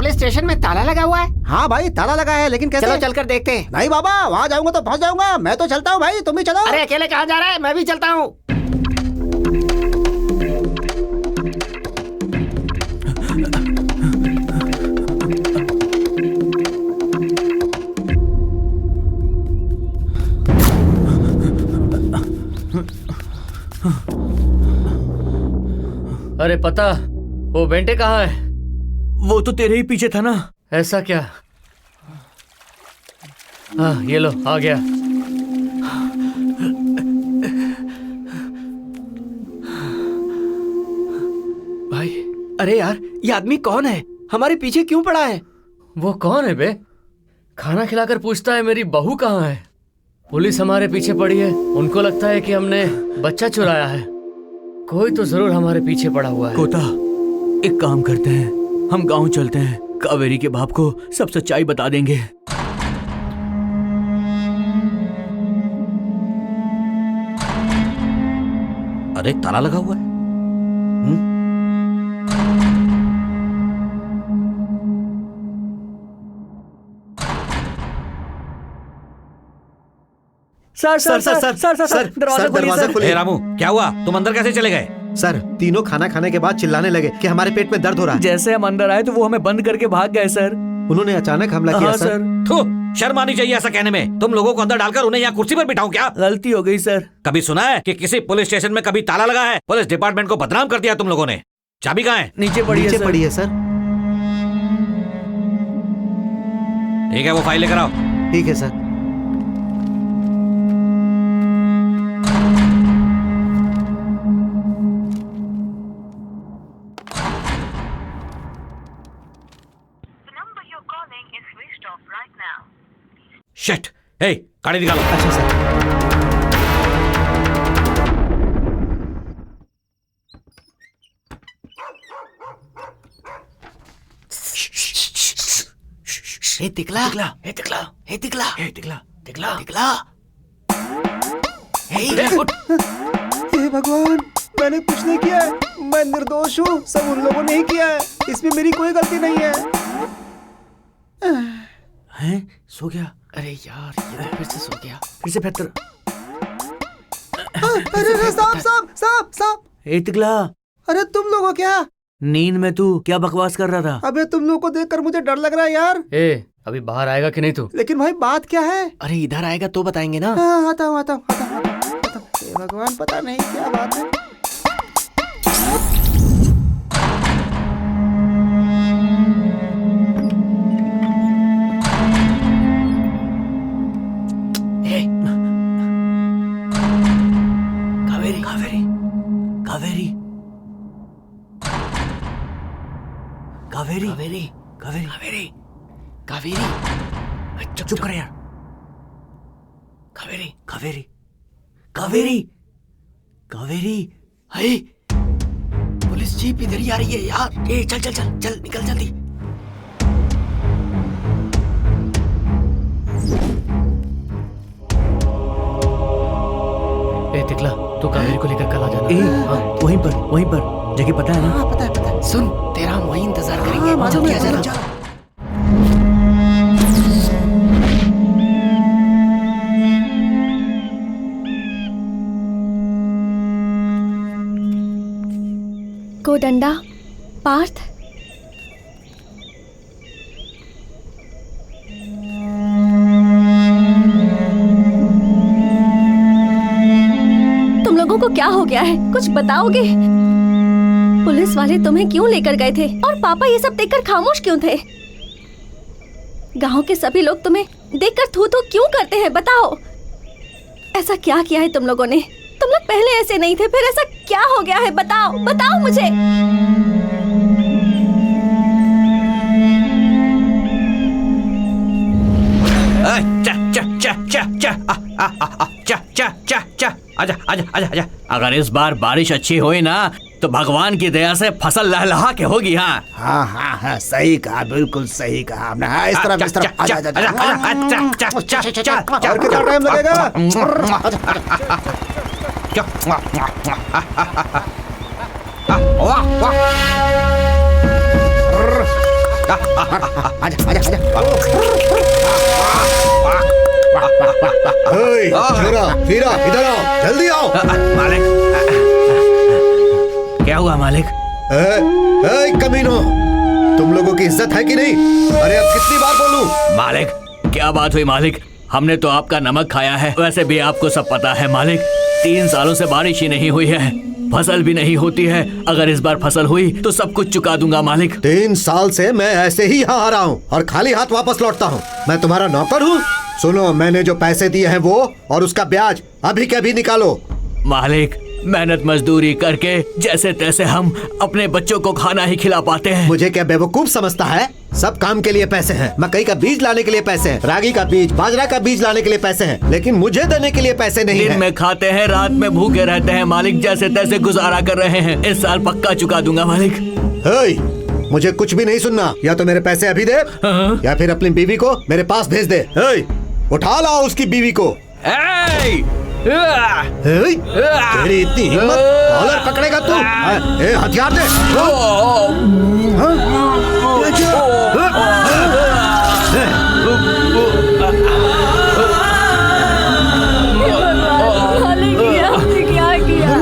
स्टेशन में ताला लगा हुआ है। हाँ भाई ताला लगा है, लेकिन कैसे? चलो चलकर देखते हैं। नहीं बाबा, वहाँ जाऊंगा तो फंस जाऊंगा। मैं तो चलता हूँ भाई, तुम भी चलो। अरे अकेले कहाँ जा रहा है? मैं भी चलता हूँ। अरे पता, वो बेंटे कहाँ है? वो तो तेरे ही पीछे था ना। ऐसा क्या? हाँ ये लो, आ गया। भाई, अरे यार, ये आदमी कौन है? हमारे पीछे क्यों पड़ा है? वो कौन है बे? खाना खिलाकर पूछता है मेरी बहू कहाँ है। पुलिस हमारे पीछे पड़ी है, उनको लगता है कि हमने बच्चा चुराया है। कोई तो जरूर हमारे पीछे पड़ा हुआ है। कोता, एक काम करते हैं, हम गांव चलते हैं, कावेरी के बाप को सब सच्चाई बता देंगे। अरे ताला लगा हुआ है। सर, दरवाजा खोलिए। रामू, क्या हुआ? तुम अंदर कैसे चले गए? सर, तीनों खाना खाने के बाद चिल्लाने लगे कि हमारे पेट में दर्द हो रहा है। जैसे हम अंदर आए तो वो हमें बंद करके भाग गए सर। उन्होंने अचानक हमला किया हाँ, सर। थू, शर्म आनी चाहिए ऐसा कहने में। तुम लोगों को अंदर डालकर उन्हें यहाँ कुर्सी पर बिठाऊं क्या? गलती हो गई सर। कभी सुना है कि किसी पुलिस स्टेशन में कभी ताला लगा है? पुलिस डिपार्टमेंट को बदनाम कर दिया तुम लोगों ने। चाबी कहाँ है? नीचे पड़ी है सर। ठीक है, वो फाइल लेकर आओ। ठीक है सर। शिट, हे, गाड़ी निकालो। अच्छा सर। हे तिकला, हे तिकला, हे तिकला, हे तिकला, तिकला, तिकला। हे उठ। हे भगवान, मैंने कुछ नहीं किया है। मैं निर्दोष हूँ, सब उन लोगों ने ही किया है। इसमें मेरी कोई गलती नहीं है। हैं? सो गया? अरे यार, ये तो फिर से सो गया। फिर से बेहतर। अरे सांप। ए तिकला, अरे तुम लोगों क्या? नींद में तू क्या बकवास कर रहा था? अबे तुम लोगों को देखकर मुझे डर लग रहा है यार। अभी बाहर आएगा कि नहीं तू? लेकिन भाई बात क्या है? अरे इधर आएगा तो बताएंगे ना। हाँ, आता हूँ। हे भगवान, पता नहीं क्या बात है। कावेरी। चुप कर यार। कावेरी। हे, पुलिस जीप इधर ही आ रही है यार। ए, चल निकल जल्दी। तिकला, तू कावेरी को लेकर कल आ जाना। वहीं पर जगह पता है ना? हाँ, पता है। सुन, तेरा हम वहीं इंतजार करेंगे। जल्दी आ जाना। कोडंडा, पार्थ, तुम लोगों को क्या हो गया है? कुछ बताओगे? पुलिस वाले तुम्हें क्यों लेकर गए थे? और पापा ये सब देखकर खामोश क्यों थे? गांव के सभी लोग तुम्हें देखकर थू थू क्यों करते हैं? बताओ, ऐसा क्या किया है तुम लोगों ने? तुम लोग पहले ऐसे नहीं थे, फिर ऐसा क्या हो गया है? बताओ मुझे। आजा। अगर इस बार बारिश अच्छी हुई ना तो भगवान की दया से फसल लहलहा के होगी। हाँ, सही कहा, बिल्कुल सही कहा आपने। हाँ, इस तरफ। आजा। और कितना टाइम लगेगा? फिरा इधर आओ, जल्दी आओ। मालिक, क्या हुआ मालिक? कमीनो, तुम लोगों की इज्जत है कि नहीं? अरे अब कितनी बार बोलूं? मालिक, क्या बात हुई मालिक? हमने तो आपका नमक खाया है। वैसे भी आपको सब पता है मालिक, 3 सालों से बारिश ही नहीं हुई है, फसल भी नहीं होती है। अगर इस बार फसल हुई तो सब कुछ चुका दूंगा मालिक। 3 साल से मैं ऐसे ही यहाँ आ रहा हूँ और खाली हाथ वापस लौटता हूँ। मैं तुम्हारा नौकर हूँ? सुनो, मैंने जो पैसे दिए हैं वो और उसका ब्याज अभी के अभी निकालो। मालिक, मेहनत मजदूरी करके जैसे तैसे हम अपने बच्चों को खाना ही खिला पाते हैं। मुझे क्या बेवकूफ समझता है? सब काम के लिए पैसे हैं। मकई का बीज लाने के लिए पैसे हैं, रागी का बीज, बाजरा का बीज लाने के लिए पैसे हैं, लेकिन मुझे देने के लिए पैसे नहीं दिन हैं। में खाते हैं, रात में भूखे रहते हैं मालिक, जैसे तैसे गुजारा कर रहे हैं। इस साल पक्का चुका दूंगा मालिक। हेय, मुझे कुछ भी नहीं सुनना। या तो मेरे पैसे अभी दे या फिर अपनी बीवी को मेरे पास भेज दे। हेय, उठा लाओ उसकी बीवी को। हेय, तेरी इतनी हिम्मत, कॉलर पकड़ेगा तू? ए, हथियार दे। मालिक, ये आपने क्या किया?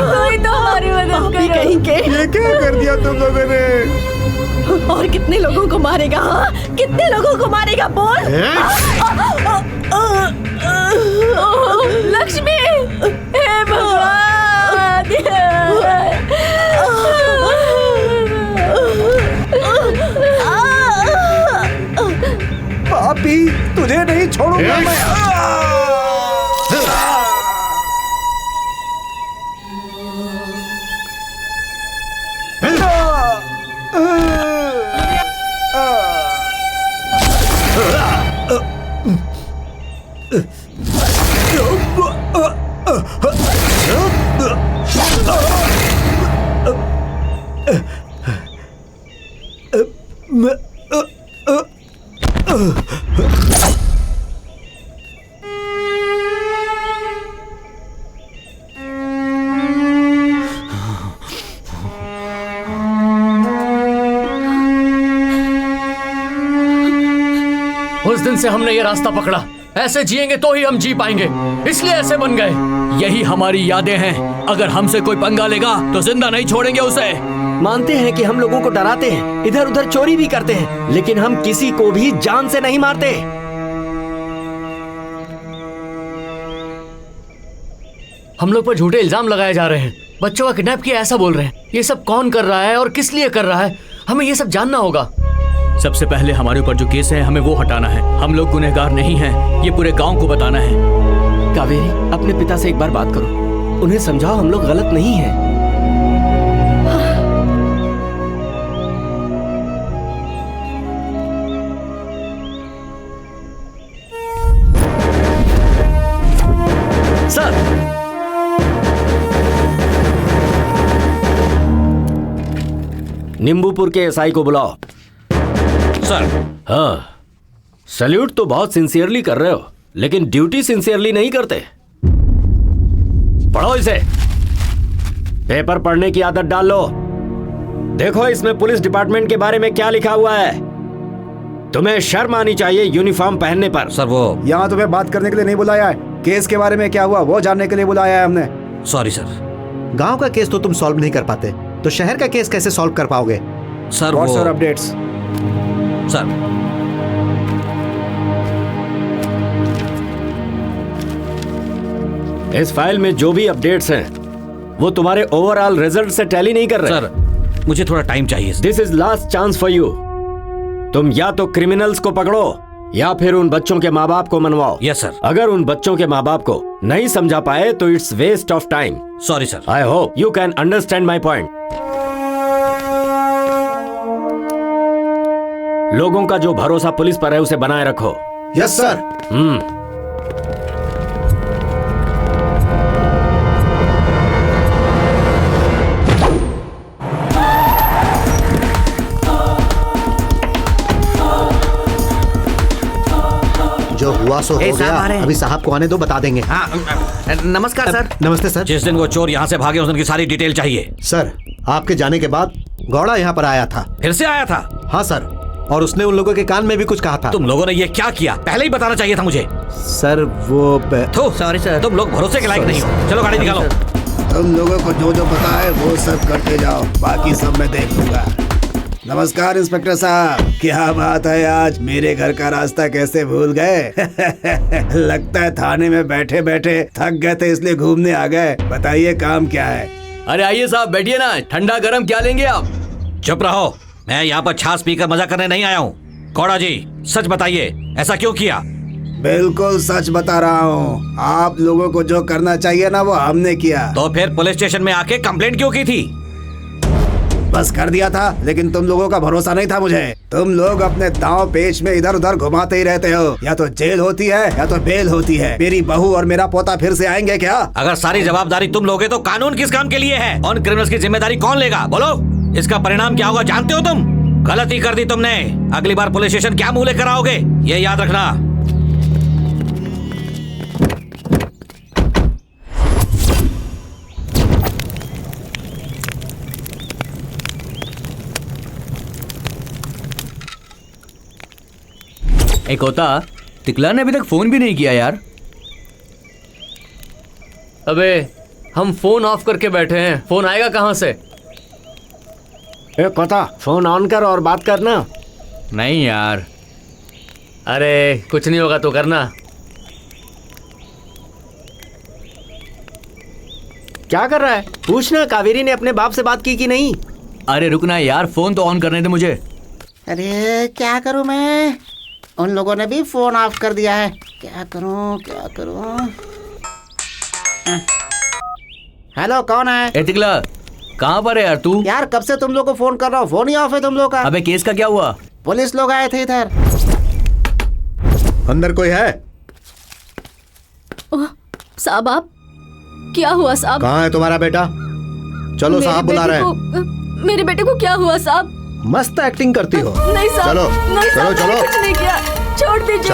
कोई तो हमारी मदद करो। ये क्या कर दिया तुम लोगों ने? और कितने लोगों को मारेगा? हाँ, कितने लोगों को मारेगा? बोल। लक्ष्मी, हे भगवान। पापी, तुझे नहीं छोड़ूंगा मैं। उस दिन से हमने ये रास्ता पकड़ा। ऐसे जिएंगे तो ही हम जी पाएंगे, इसलिए ऐसे बन गए। यही हमारी यादें हैं। अगर हमसे कोई पंगा लेगा तो जिंदा नहीं छोड़ेंगे उसे। मानते हैं कि हम लोगों को डराते हैं, इधर उधर चोरी भी करते हैं, लेकिन हम किसी को भी जान से नहीं मारते। हम लोग पर झूठे इल्जाम लगाए जा रहे हैं। बच्चों का किडनैप किया ऐसा बोल रहे हैं। ये सब कौन कर रहा है और किस लिए कर रहा है, हमें ये सब जानना होगा। सबसे पहले हमारे ऊपर जो केस है हमें वो हटाना है। हम लोग गुनहगार नहीं हैं, ये पूरे गांव को बताना है। कावेरी, अपने पिता से एक बार बात करो, उन्हें समझाओ हम लोग गलत नहीं हैं। सर, नींबूपुर के एसआई को बुलाओ। सर। हाँ, सैल्यूट तो बहुत सिंसियरली कर रहे हो, लेकिन ड्यूटी सिंसियरली नहीं करते। पढ़ो इसे, पेपर पढ़ने की आदत डाल लो। देखो इसमें पुलिस डिपार्टमेंट के बारे में क्या लिखा हुआ है। तुम्हें शर्म आनी चाहिए यूनिफॉर्म पहनने पर। सर वो यहाँ तुम्हें बात करने के लिए नहीं बुलाया है, केस के बारे में क्या हुआ वो जानने के लिए बुलाया है हमने। Sorry sir. गांव का केस तो तुम सॉल्व नहीं कर पाते, तो शहर का केस कैसे सॉल्व कर पाओगे? सर वो सर अपडेट्स। सर इस फाइल में जो भी अपडेट्स हैं वो तुम्हारे ओवरऑल रिजल्ट से टैली नहीं कर रहे। सर मुझे थोड़ा टाइम चाहिए। This is last chance for you. तुम या तो क्रिमिनल्स को पकड़ो या फिर उन बच्चों के माँ बाप को मनवाओ। Yes sir. अगर उन बच्चों के माँ बाप को नहीं समझा पाए तो it's waste of time. Sorry sir. I hope you can understand my point. लोगों का जो भरोसा पुलिस पर है उसे बनाए रखो। Yes sir. जो हुआ सो हो गया। अभी साहब को आने दो, बता देंगे। नमस्कार सर। नमस्ते सर। जिस दिन वो चोर यहाँ से भागे उस दिन की सारी डिटेल चाहिए। सर, आपके जाने के बाद गौड़ा यहाँ पर आया था। फिर से आया था? हाँ सर, और उसने उन लोगों के कान में भी कुछ कहा था। तुम लोगों ने ये क्या किया, पहले ही बताना चाहिए था मुझे। सर वो सॉरी सर। तुम लोग भरोसे के लायक नहीं हो। चलो गाड़ी निकालो। तुम लोगों को जो जो पता है वो सब करते जाओ, बाकी सब मैं देख लूंगा। नमस्कार इंस्पेक्टर साहब, क्या बात है आज मेरे घर का रास्ता कैसे भूल गए? लगता है थाने में बैठे बैठे थक गए थे इसलिए घूमने आ गए। बताइए काम क्या है? अरे आइए साहब, बैठिए ना। ठंडा गरम क्या लेंगे आप? चुप रहो, मैं यहाँ पर छाछ पीकर मजा करने नहीं आया हूँ। कौड़ा जी सच बताइए, ऐसा क्यों किया? बिल्कुल सच बता रहा हूँ। आप लोगों को जो करना चाहिए ना वो हमने किया। तो फिर पुलिस स्टेशन में आके कंप्लेंट क्यों की थी? बस कर दिया था, लेकिन तुम लोगों का भरोसा नहीं था मुझे। तुम लोग अपने दांव पेच में इधर उधर घुमाते ही रहते हो। या तो जेल होती है या तो बेल होती है। मेरी बहू और मेरा पोता फिर से आएंगे क्या? अगर सारी जवाबदारी तुम लोगे तो कानून किस काम के लिए है? उन क्रिमिनल्स की जिम्मेदारी कौन लेगा? बोलो, इसका परिणाम क्या होगा जानते हो तुम? गलती कर दी तुमने। अगली बार पुलिस स्टेशन क्या मुंह लेकर आओगे, ये याद रखना। एक होता तिकला ने अभी तक फोन भी नहीं किया यार। अबे हम फोन ऑफ करके बैठे हैं, फोन आएगा कहाँ से? ए कोता, फोन ऑन कर और बात करना। नहीं यार। अरे कुछ नहीं होगा तो करना। क्या कर रहा है? पूछना कावेरी ने अपने बाप से बात की कि नहीं। अरे रुकना यार, फोन तो ऑन करने दे मुझे। अरे क्या करूं मैं? उन लोगों ने भी फोन ऑफ कर दिया है। क्या करूं? हेलो, कौन है? ए तिकला, कहाँ पर है यार तू? यार कब से तुम लोग को फोन कर रहा हूँ, फोन ही ऑफ है तुम लोग का। अबे केस का क्या हुआ? पुलिस लोग आए थे इधर। अंदर कोई है? साहब आप, क्या हुआ साहब? कहाँ है तुम्हारा बेटा? चलो साहब बुला रहे हैं। मेरे बेटे को क्या हुआ साहब? मस्त एक्टिंग करती हो। नहीं साहब, चलो नहीं साहब, चलो मैंने कुछ नहीं किया, छोड़ दीजिए।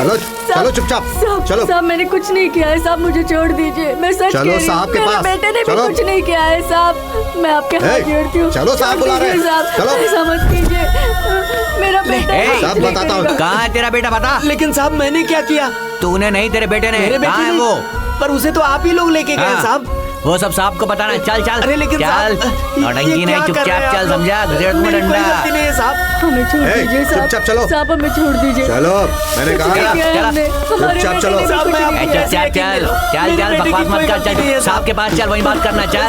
चलो चुपचाप चलो। साहब मैंने कुछ नहीं किया है साहब, मुझे छोड़ दीजिए। मैं सच कह रही हूँ, मेरे बेटे ने भी कुछ नहीं किया है साहब। मैं आपके हाथ जोड़ती हूँ। चलो साहब बुला रहे हैं। चलो ऐसा मत कीजिए, मेरा बेटा। साहब बताता हूँ। कहाँ है तेरा बेटा, बता। लेकिन साहब मैंने क्या किया? तूने नहीं, तेरे बेटे ने। मेरे बेटे कहाँ है ने? वो? पर उसे तो आप ही लोग लेके गए साहब। वो सब साहब को बताना। चल चल। अरे लेकिन चल, नौटंकी नहीं, चुपचाप चल, समझा? गजरेट में डंडा। हमें छोड़ दीजिए साहब। चुपचाप चलो। साहब हमें छोड़ दीजिए। चलो, मैंने कहा चुपचाप चलो। चुपचाप चल, चल चल, बकवास मत कर, चल साहब के पास चल, वही बात करना। चल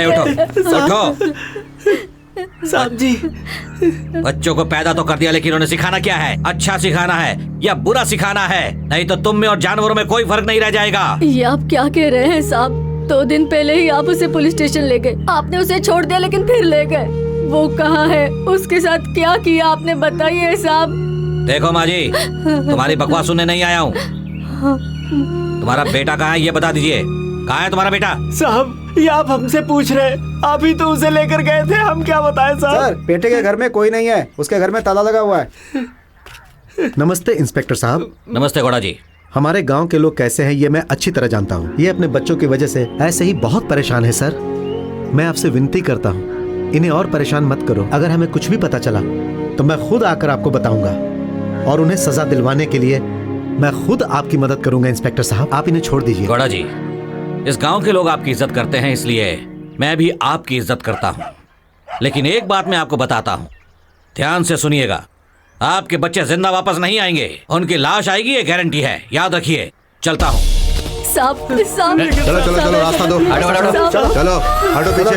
उठो उठो। साहब जी, बच्चों को पैदा तो कर दिया, लेकिन उन्हें सिखाना क्या है? अच्छा सिखाना है या बुरा सिखाना है? नहीं तो तुम में और जानवरों में कोई फर्क नहीं रह जाएगा। ये आप क्या कह रहे हैं साहब? 2 दिन पहले ही आप उसे पुलिस स्टेशन ले गए। आपने उसे छोड़ दिया लेकिन फिर ले गए। वो कहाँ है? उसके साथ क्या किया आपने, बताइए साहब। देखो माँ जी, तुम्हारी बकवास सुनने नहीं आया हूँ। तुम्हारा बेटा कहाँ है ये बता दीजिए। कहाँ है तुम्हारा बेटा? साहब ये आप हमसे पूछ रहे हैं? आप ही तो उसे लेकर गए थे, हम क्या बताएं साहब? सर, बेटे के घर में कोई नहीं है, उसके घर में ताला लगा हुआ है। नमस्ते इंस्पेक्टर साहब। नमस्ते घोड़ा जी। हमारे गांव के लोग कैसे हैं ये मैं अच्छी तरह जानता हूँ। ये अपने बच्चों की वजह से ऐसे ही बहुत परेशान है सर। मैं आपसे विनती करता हूँ, इन्हें और परेशान मत करो। अगर हमें कुछ भी पता चला तो मैं खुद आकर आपको बताऊंगा और उन्हें सजा दिलवाने के लिए मैं खुद आपकी मदद करूंगा। इंस्पेक्टर साहब, आप इन्हें छोड़ दीजिए। घोड़ा जी, इस गांव के लोग आपकी इज्जत करते हैं, इसलिए मैं भी आपकी इज्जत करता हूँ। लेकिन एक बात मैं आपको बताता हूँ, ध्यान से सुनिएगा। आपके बच्चे जिंदा वापस नहीं आएंगे, उनकी लाश आएगी, ये गारंटी है, याद रखिए। चलता हूँ। साहब चलो चलो चलो, रास्ता दो। चलो हटो पीछे।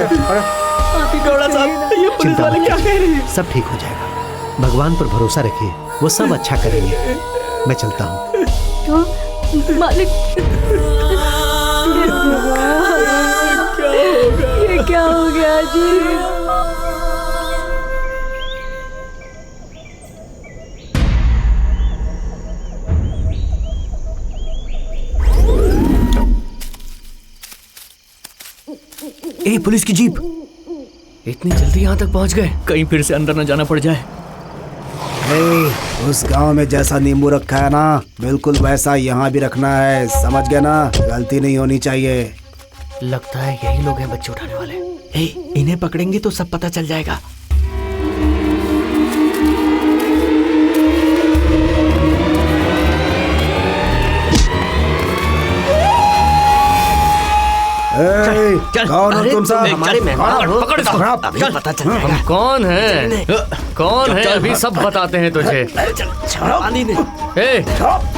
ये पुलिस वाले क्या कह रहे हैं? सब ठीक हो जाएगा, भगवान पर भरोसा रखिए, वो सब अच्छा करेंगे। मैं चलता हूँ। मालिक, ये क्या हो गया जी? ए पुलिस की जीप। इतनी जल्दी यहाँ तक पहुँच गए? कहीं फिर से अंदर न जाना पड़ जाए। उस गांव में जैसा नींबू रखा है ना, बिल्कुल वैसा यहाँ भी रखना है, समझ गए ना? गलती नहीं होनी चाहिए। लगता है यही लोग हैं बच्चे उठाने वाले। इन्हें पकड़ेंगे तो सब पता चल जाएगा। कौन हो तुम सब? हमारे मेहमान हो, पकड़ इसको अभी पता चल जाएगा। हम कौन है? कौन है अभी सब बताते हैं तुझे। ए,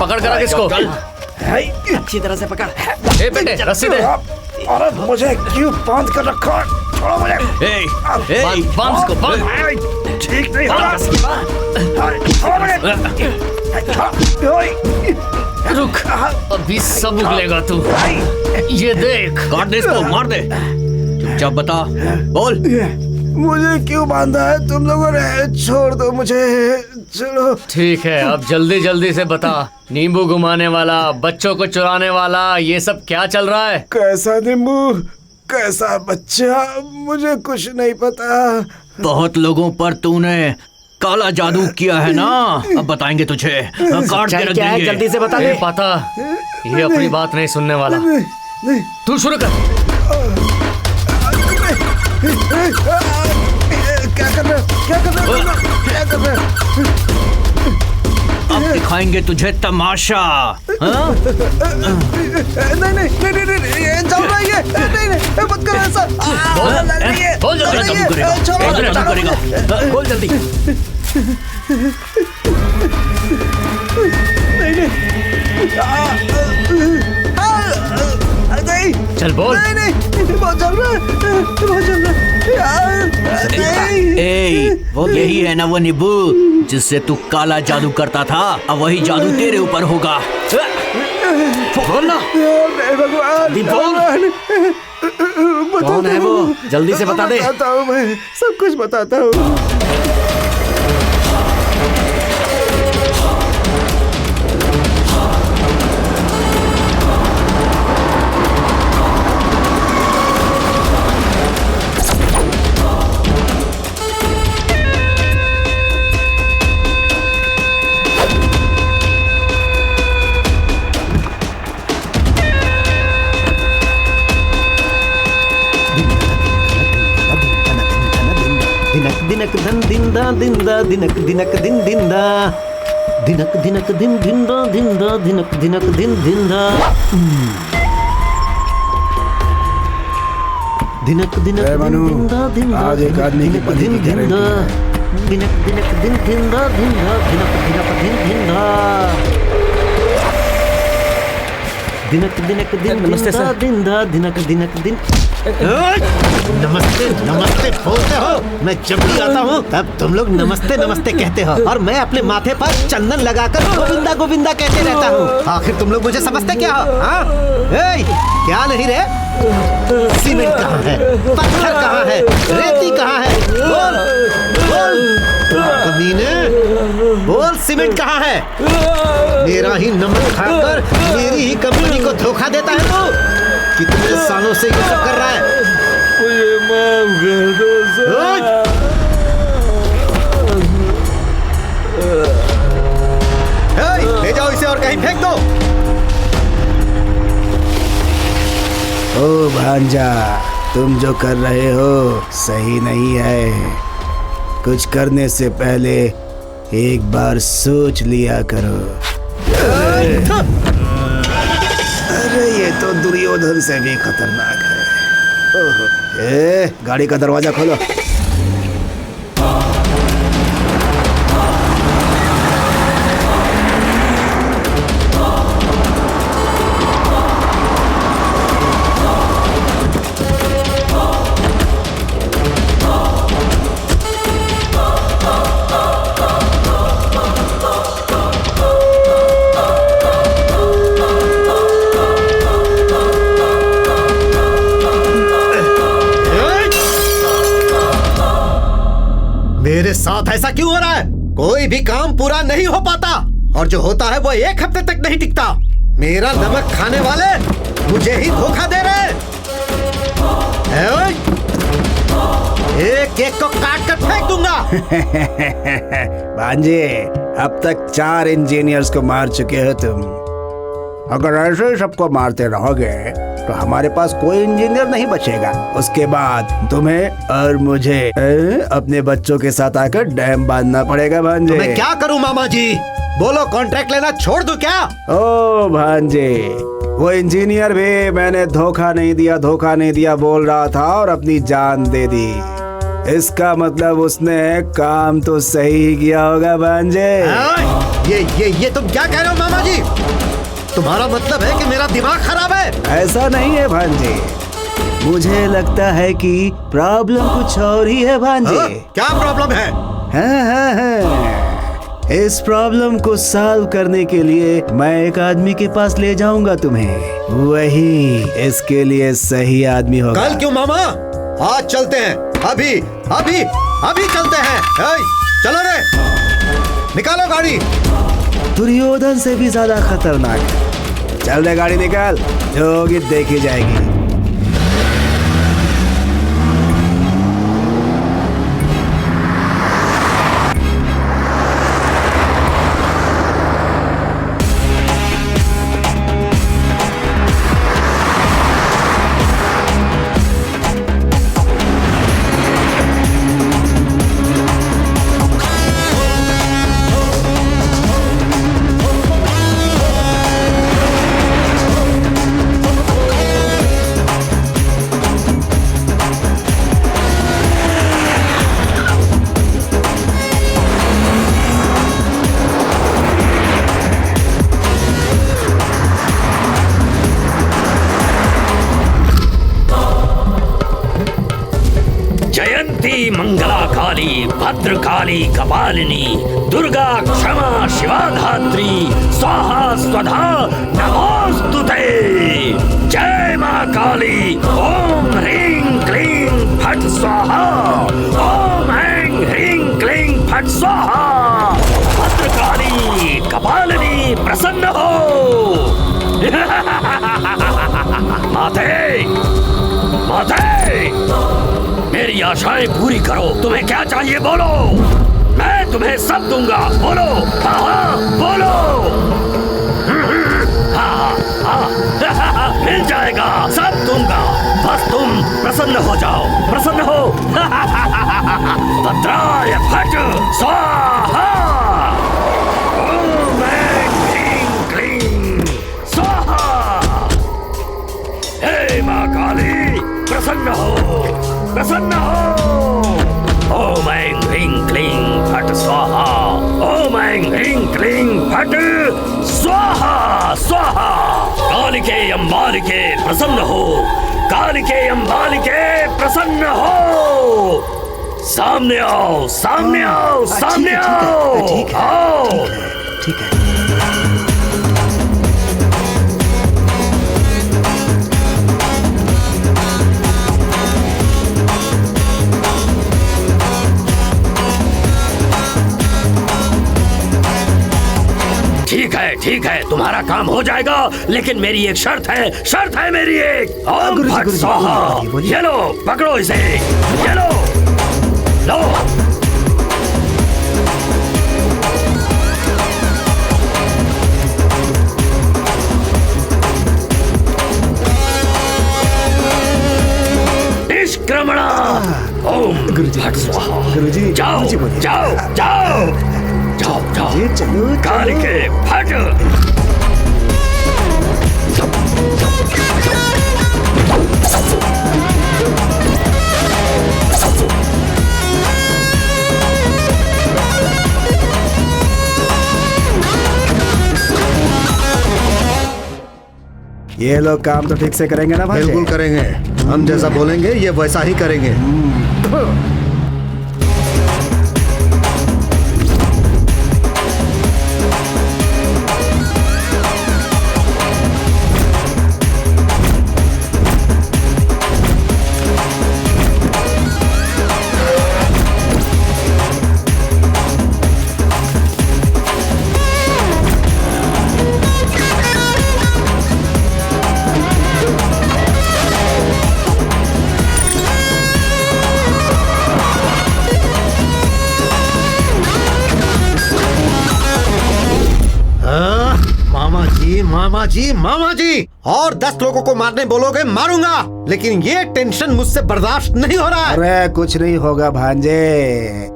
पकड़ कर इसको। अच्छी तरह से पकड़। ए बेटे, रस्सी दे। अरे मुझे क्यों बांध कर रखा? छोड़ो मुझे। बांध इसको, बांध। ठीक नहीं होगा। रुक, अभी सब उगलेगा तू। ये देख। काट दे इसको, मार दे। जब बता, बोल। मुझे क्यों बांधा है तुम लोगों ने? छोड़ दो मुझे, चलो। ठीक है, अब जल्दी जल्दी से बता। नींबू घुमाने वाला, बच्चों को चुराने वाला, ये सब क्या चल रहा है? कैसा नींबू, कैसा बच्चा, मुझे कुछ नहीं पता। बहुत लोगों पर तूने काला जादू किया है ना, अब बताएंगे तुझे, काट के रख देंगे। जल्दी से बता दे। पता, ये अपनी बात नहीं सुनने वाला। तू शुरू कर। क्या कर रहे हो? क्या कर रहे हो? क्या कर रहे हो? अब दिखाएंगे तुझे तमाशा। हाँ? नहीं नहीं नहीं नहीं नहीं, ये चल रहा है ये। नहीं नहीं, मत करो ऐसा। बोल जल्दी, बोल जल्दी। नहीं, चल बोल। नहीं नहीं, बहुत चल रहा है, बहुत चल रहा है। यही है ना वो नींबू जिससे तू काला जादू करता था, अब वही जादू तेरे ऊपर होगा। बोल ना भगवान, कौन है वो? जल्दी से बता दे। बताता हूँ, मैं सब कुछ बताता हूँ। दिनक धन दिंदा दिंदा दिनक दिनक दिन दिंदा दिनक दिनक दिन दिंदा दिंदा दिनक दिनक दिन दिंदा दिनक दिनक दिंदा दिंदा आज एक आदमी की पति की दिंदा दिनक दिनक दिन दिंदा दिंदा दिनक दिनक दिन दिंदा दिनक दिनक दिन दिंदा दिंदा दिनक दिनक दिन। नमस्ते नमस्ते बोलते हो, मैं जब भी आता हूँ तब तुम लोग नमस्ते नमस्ते कहते हो और मैं अपने माथे पर चंदन लगाकर गोविंदा गोविंदा कहते रहता हूँ। आखिर तुम लोग मुझे समझते क्या हो? हाँ, क्या नहीं रे? सीमेंट कहाँ है, पत्थर कहाँ है, रेती कहाँ है? बोल बोल कमीने, बोल सीमेंट कहाँ है? मेरा ही नमक खाकर मेरी ही कंपनी को धोखा देता है तू। कितने सालों से ये सब कर रहा है? मुझे माफ कर दो सर। ले जाओ इसे और कहीं फेंक दो। ओ भांजा, तुम जो कर रहे हो सही नहीं है। कुछ करने से पहले एक बार सोच लिया करो। अरे ये तो दुर्योधन से भी खतरनाक है। गाड़ी का दरवाजा खोलो। मेरे साथ ऐसा क्यों हो रहा है? कोई भी काम पूरा नहीं हो पाता और जो होता है वो एक हफ्ते तक नहीं टिकता। मेरा नमक खाने वाले मुझे ही धोखा दे रहे हैं। एक एक को काट कर फेंक दूंगा। भांजे, अब तक 4 इंजीनियर्स को मार चुके हो तुम। अगर ऐसे ही सबको मारते रहोगे तो हमारे पास कोई इंजीनियर नहीं बचेगा। उसके बाद तुम्हें और मुझे अपने बच्चों के साथ आकर डैम बांधना पड़ेगा भांजे। मैं क्या करूं मामा जी? बोलो, कॉन्ट्रैक्ट लेना छोड़ दूं क्या? ओ भांजे, वो इंजीनियर भी मैंने धोखा नहीं दिया बोल रहा था और अपनी जान दे दी। इसका मतलब उसने काम तो सही ही किया होगा भांजे। ये तुम क्या कह रहे हो मामा जी? तुम्हारा मतलब है कि मेरा दिमाग खराब है? ऐसा नहीं है भांजे, मुझे लगता है कि प्रॉब्लम कुछ और ही है भांजे। क्या प्रॉब्लम है? हाँ। इस प्रॉब्लम को सॉल्व करने के लिए मैं एक आदमी के पास ले जाऊंगा तुम्हें। वही इसके लिए सही आदमी होगा। कल क्यों मामा? आज चलते हैं, अभी अभी अभी चलते हैं। ए, चलो रे, निकालो गाड़ी। दुर्योधन से भी ज्यादा खतरनाक है। चल दे गाड़ी निकाल, जो होगी देखी जाएगी। मंगला काली, भद्रकाली कपालिनी, दुर्गा क्षमा शिवा धात्री, स्वाहा स्वधा नमोस्तुते। जय मां काली। ओम ह्रीं क्लीं फट स्वाहा। ओम ऐं ह्रीं क्लीं फट स्वाहा। भद्रकाली कपालिनी प्रसन्न हो। माते माते, मेरी आशाएं पूरी करो। तुम्हें क्या चाहिए बोलो, मैं तुम्हें सब दूंगा। बोलो, हाँ बोलो। हाँ, मिल जाएगा, सब दूंगा। बस तुम प्रसन्न हो जाओ, प्रसन्न हो। भद्राय फट स्वाहा। ओम ऐं ह्रीं क्लीं स्वाहा। हे मां काली, प्रसन्न हो, प्रसन्न हो। ओम ऐं ह्रीं क्लीं फट स्वाहा। ओम ऐं ह्रीं क्लीं फट स्वाहा स्वाहा। कालिके अंबालिके प्रसन्न हो। कालिके अंबालिके प्रसन्न हो। सामने आओ, सामने आओ, सामने आओ। आओ, ठीक है। ठीक है, तुम्हारा काम हो जाएगा, लेकिन मेरी एक शर्त है मेरी एक। ओम फट स्वाहा। ये लो, पकड़ो इसे, ये लो, लो। निष्क्रमणा। ओम फट स्वाहा। गुरुजी, जाओ जाओ जाओ जाओ जाओ। कालिके फट। ये लोग काम तो ठीक से करेंगे ना भाई? बिल्कुल करेंगे, हम जैसा बोलेंगे ये वैसा ही करेंगे। मामा जी, और 10 लोगों को मारने बोलोगे मारूंगा, लेकिन ये टेंशन मुझसे बर्दाश्त नहीं हो रहा है। अरे कुछ नहीं होगा भांजे,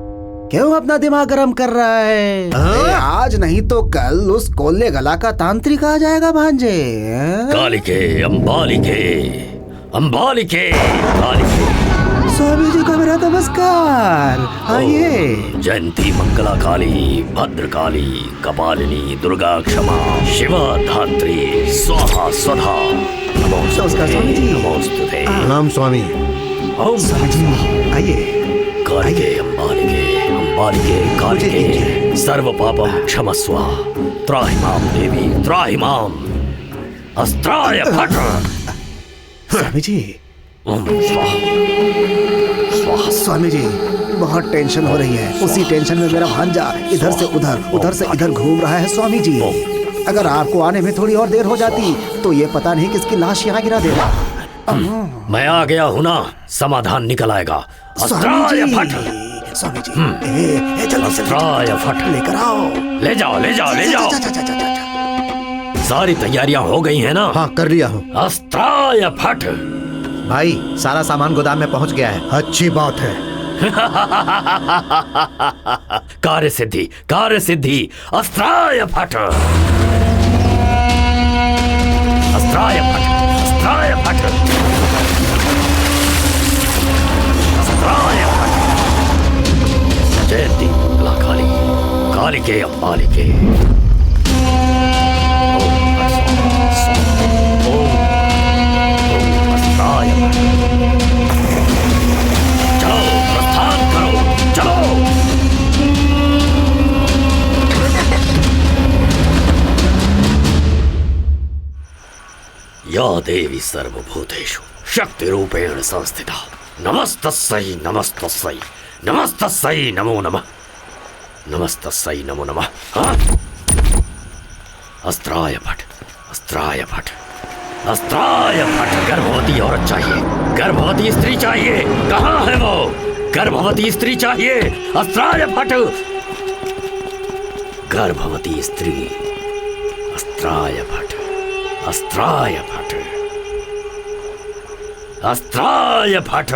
क्यों अपना दिमाग गर्म कर रहा है? आज नहीं तो कल उस कोल्ले गला का तांत्रिक आ जाएगा भांजे। कालिके अंबालिके अंबालिके कालिके। स्वामी जी का मेरा नमस्कार, आइए। जयंती मंगला काली, भद्रकाली कपालिनी, दुर्गा क्षमा शिवा धात्री, स्वाहा स्वधा नमोस्तुते नमोस्तुते। प्रणाम स्वामी। ओम स्वामी जी आइए। कालिके अंबालिके अंबालिके कालिके, सर्व पापम क्षमस्व। त्राहि मां देवी, त्राहि मां। अस्त्राय फट। स्वामी जी, ओम स्वाहा स्वाहा। स्वामी जी बहुत टेंशन हो रही है। उसी टेंशन में मेरा भांजा इधर से इधर घूम रहा है। स्वामी जी अगर आपको आने में थोड़ी और देर हो जाती तो ये पता नहीं किसकी लाश यहाँ गिरा देगा। मैं आ गया हूँ ना, समाधान निकल आएगा। अस्त्राय फट। स्वामी जी जल्दी से अस्त्राय फट लेकर आओ। ले जाओ ले जाओ ले जाओ। सारी तैयारियां हो गई है ना? हाँ कर लिया हूँ। अस्त्राय फट। भाई सारा सामान गोदाम में पहुँच गया है। अच्छी बात है। कार्य सिद्धि अस्त्राय फट। अस्त्राय फट अस्त्राय फट अस्त्राय फट। जयंती काली कालिके अंबालिके। अस्त्राय फट। चलो प्रस्थान करो, चलो। या देवी सर्वभूतेषु शक्ति रूपेण संस्थिता नमस्तस्यै नमस्तस्यै नमस्तस्यै नमो नमः नमस्तस्यै नमो नमः। हाँ? अस्त्राय फट अस्त्राय फट अस्त्राय फट। गर्भवती औरत चाहिए, गर्भवती स्त्री चाहिए। कहाँ है वो? गर्भवती स्त्री चाहिए। अस्त्राय फट। गर्भवती स्त्री। अस्त्राय फट अस्त्राय फट अस्त्राय फट।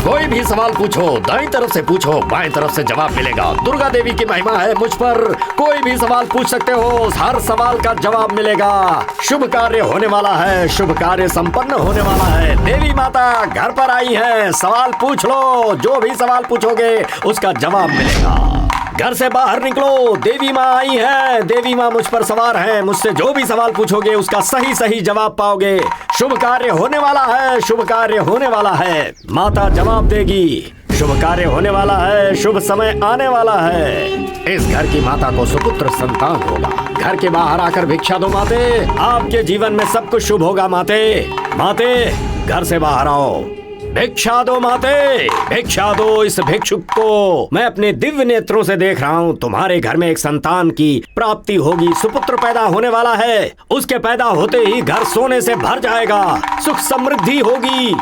कोई भी सवाल पूछो, दाईं तरफ से पूछो, बाएं तरफ से जवाब मिलेगा। दुर्गा देवी की महिमा है मुझ पर। कोई भी सवाल पूछ सकते हो, हर सवाल का जवाब मिलेगा। शुभ कार्य होने वाला है, शुभ कार्य संपन्न होने वाला है। देवी माता घर पर आई है, सवाल पूछ लो। जो भी सवाल पूछोगे उसका जवाब मिलेगा। घर से बाहर निकलो, देवी माँ आई है, देवी माँ मुझ पर सवार है। मुझसे जो भी सवाल पूछोगे उसका सही सही जवाब पाओगे। शुभ कार्य होने वाला है, शुभ कार्य होने वाला है। माता जवाब देगी। शुभ कार्य होने वाला है, शुभ समय आने वाला है। इस घर की माता को सुपुत्र संतान होगा। घर के बाहर आकर भिक्षा दो माते, आपके जीवन में सब कुछ शुभ होगा। माते माते घर से बाहर आओ, भिक्षा दो माते, भिक्षा दो इस भिक्षुक को। मैं अपने दिव्य नेत्रों से देख रहा हूँ, तुम्हारे घर में एक संतान की प्राप्ति होगी। सुपुत्र पैदा होने वाला है। उसके पैदा होते ही घर सोने से भर जाएगा, सुख समृद्धि होगी।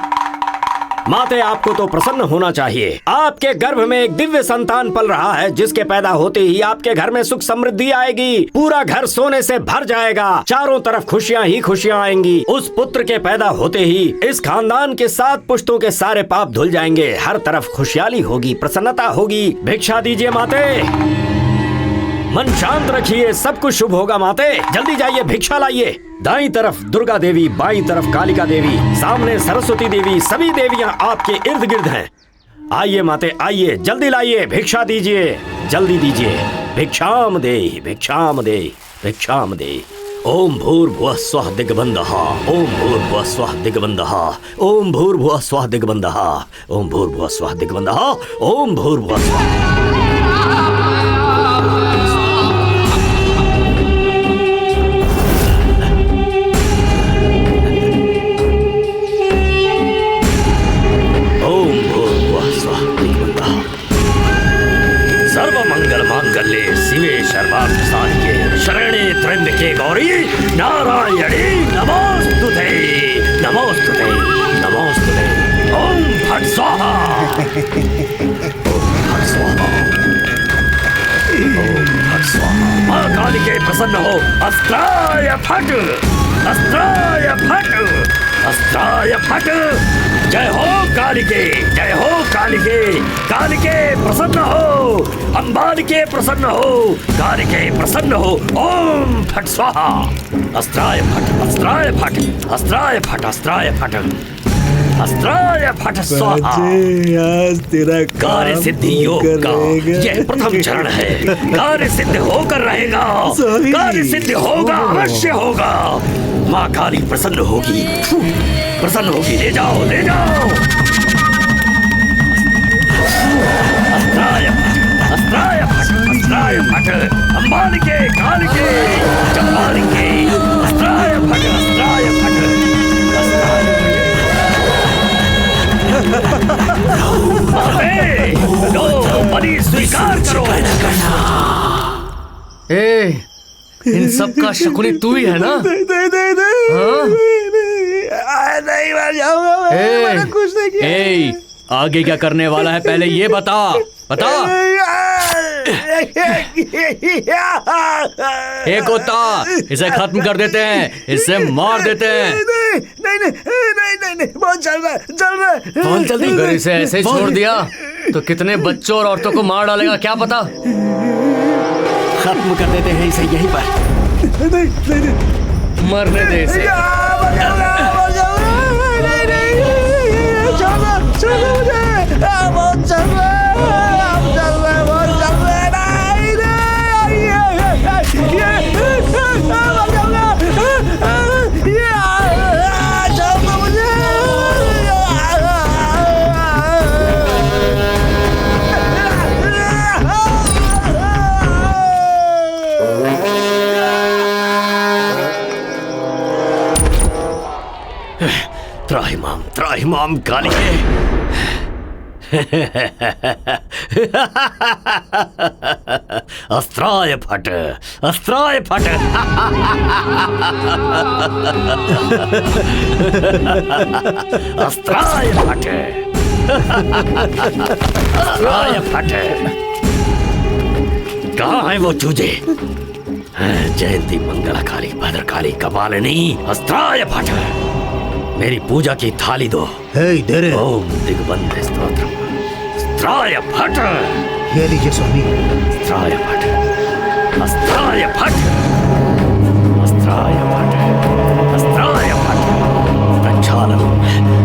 माते आपको तो प्रसन्न होना चाहिए। आपके गर्भ में एक दिव्य संतान पल रहा है, जिसके पैदा होते ही आपके घर में सुख समृद्धि आएगी। पूरा घर सोने से भर जाएगा, चारों तरफ खुशियां ही खुशियां आएंगी। उस पुत्र के पैदा होते ही इस खानदान के 7 पुश्तों के सारे पाप धुल जाएंगे। हर तरफ खुशहाली होगी, प्रसन्नता होगी। भिक्षा दीजिए माते, मन शांत रखिए, सब कुछ शुभ होगा। माते जल्दी जाइए, भिक्षा लाइए। दाईं तरफ दुर्गा देवी, बाईं तरफ कालिका देवी, सामने सरस्वती देवी, सभी देवियां आपके इर्द गिर्द हैं। आइए माते आइए, जल्दी लाइए, भिक्षा दीजिए, जल्दी दीजिए। भिक्षाम देहि भिक्षाम देहि भिक्षाम देहि। ओम भूर्भुवः स्वः दिग्बन्धः, ओम भूर्भुवः स्वः दिग्बन्धः, ओम भूर्भुवः स्वः दिग्बन्धः, ओम भूर्भुवः स्वः दिग्बन्धः, ओम भूर्भुवः स्वः। सर्वमंगल मांगल्ये शिवे सर्वार्थ साधिके शरणे त्र्यंबके गौरी नारायणी नमोस्तुते नमोस्तुते नमोस्तुते। ओम फट स्वाहा ओम फट स्वाहा ओम फट स्वाहा। मां कालिके प्रसन्न हो। अस्त्राय फट अस्त्राय फट अस्त्राय फट। जय हो कालिके, जय हो कालिके। कालिके प्रसन्न हो, अंबालिके प्रसन्न हो, कालिके प्रसन्न हो। ओम फट स्वाहा। अस्त्राय फट अस्त्राय फट अस्त्राय फट अस्त्राय फट अस्त्राय फट स्वाहा। आज तेरा कार्य सिद्धि योग का यह प्रथम चरण है। कार्य सिद्ध होकर रहेगा, कार्य सिद्ध होगा, अवश्य होगा। माँ काली प्रसन्न होगी, प्रसन्न होगी। ले जाओ ले जाओ। अस्त्राय फट अस्त्राय फट अस्त्राय फट। अंबालिके कालिके चंबालिके। अस्त्राय फट अस्त्राय फट अस्त्राय फट। स्वीकार करो। ए, इन सब का शकुनी तू ही है ना? हाँ? नहीं मर जाऊंगा मैंने कुछ नहीं किया। ए, आगे क्या करने वाला है पहले ये बता। बता। एक कुत्ता, इसे खत्म कर देते हैं, इसे मार देते हैं। नहीं, बहुत चल रहा है। बहुत जल्दी। अगर इसे ऐसे ही छोड़ दिया तो कितने बच्चों और औरतों को मार डालेगा क्या पता। खत्म कर देते हैं इसे यहीं पर। मरने दे इसे। त्राहिमाम कालिके। अस्त्राय फट, अस्त्राय फट। अस्त्राय फट, अस्त्राय फट। कहाँ है वो चूजे? जयंती मंगलकाली भद्रकाली कपालिनी अस्त्राय फट। मेरी पूजा की थाली दो। दे रहे। ओम दिग्बंध स्तोत्रम अस्त्राय फट। ये लीजिए स्वामी। अस्त्राय फट, अस्त्राय फट, अस्त्राय फट, अस्त्राय फट। प्रक्षालनम,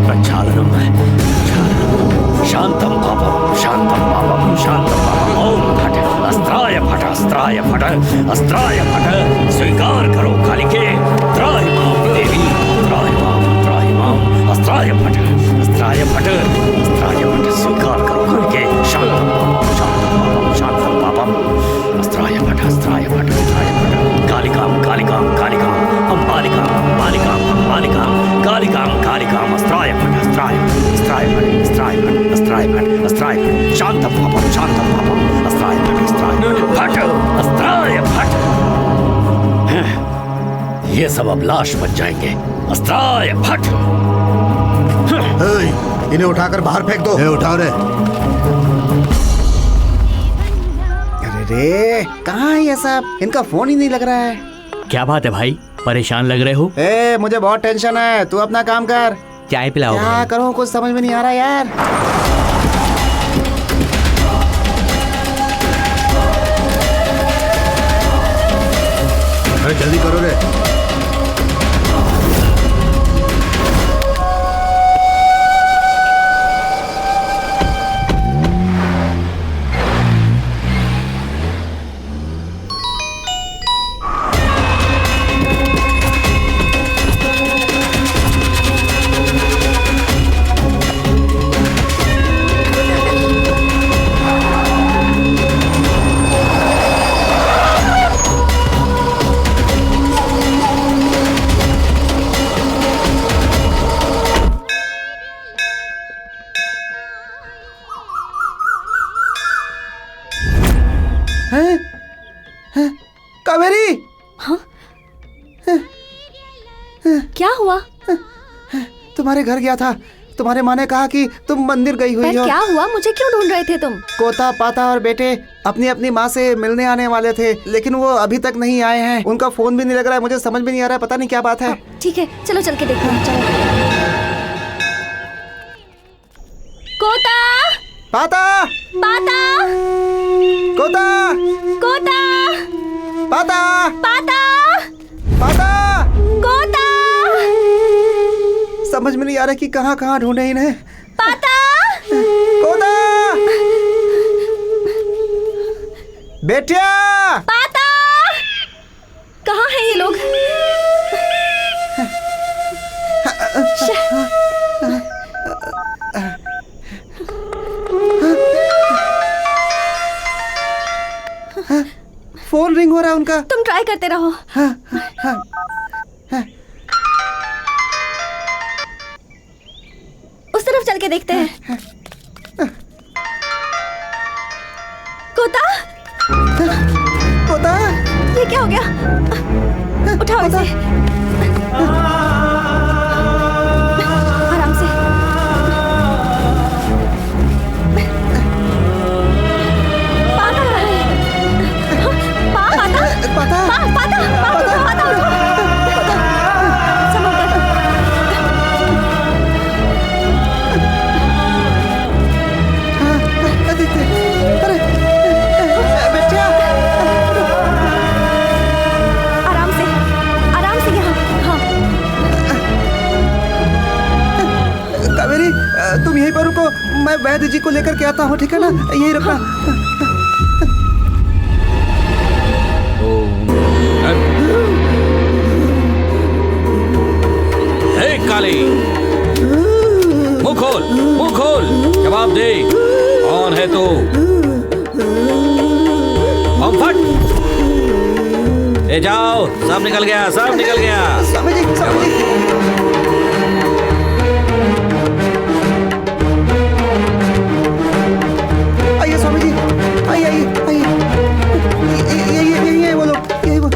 प्रक्षालनम, प्रक्षालनम। शांतम पापम, शांतम पापम, शांतम पापम। ओम फट, अस्त्राय फट, अस्त्राय फट, अस्त्राय फट। स्वीकार करो कालिके। त्राहिमाम देवी, त्राहिमाम, त्राहिमाम। अस्त्राय फट, अस्त्राय फट, अस्त्राय फट। स्वीकार करो कालिके। शांतम पापम, शांतम पापम, शांतम पापम। अस्त्राय फट, अस्त्राय फट, अस्त्राय फट। कालिकाम, कालिकाम, कालिकाम। अंबालिकाम, अंबालिकाम, अंबालिकाम। कालिकाम, कालिकाम। अस्त्राय फट, अस्त्राय फट, अस्त्राय फट, अस्त्राय फट, अस्त्राय फट, अस्त्राय फट। शांतम पापम, शांतम पापम। अस्त्राय फट, अस्त्राय फट, अस्त्राय फट। ये सब अब लाश बन जाएंगे। अस्त्राय फट। इन्हें उठाकर बाहर फेंक दो। उठाओ रे। अरे रे, कहाँ है ये सब? इनका फोन ही नहीं लग रहा है। क्या बात है भाई, परेशान लग रहे हो? मुझे बहुत टेंशन है। तू अपना काम कर। चाय पिलाओ। क्या करूँ, कुछ समझ में नहीं आ रहा यार। अरे जल्दी करो रे। कावेरी, क्या हुआ? तुम्हारे घर गया था। तुम्हारे माँ ने कहा कि तुम मंदिर गई हुई हो। क्या हुआ? मुझे क्यों ढूंढ रहे थे तुम? कोता, पाता और बेटे अपनी अपनी माँ से मिलने आने वाले थे, लेकिन वो अभी तक नहीं आए हैं। उनका फोन भी नहीं लग रहा है। मुझे समझ में नहीं आ रहा है, पता नहीं क्या बात है। ठीक है, चलो चल के देखते हैं। चलो। कोता, पाता, पाता, कोता, कोता, पाता, पाता, पाता। कोता। समझ में नहीं आ रहा कि कहाँ कहाँ ढूंढे इन्हें। पाता, कोता, बेटिया, पाता। कहाँ हैं ये लोग? फोन रिंग हो रहा है उनका। तुम ट्राई करते रहो। उस तरफ चल के देखते हैं। पता आराम से तुम यहीं पर रुको, मैं वैद्य जी को लेकर के आता हूँ, ठीक है ना? यहीं रुकना। हे काली, मुंह खोल, जवाब दे, कौन है तू? फट, ए जाओ, सब निकल गया। स्वामी जी। स्वामी जी, आइए। यही वो लोग, यही वो।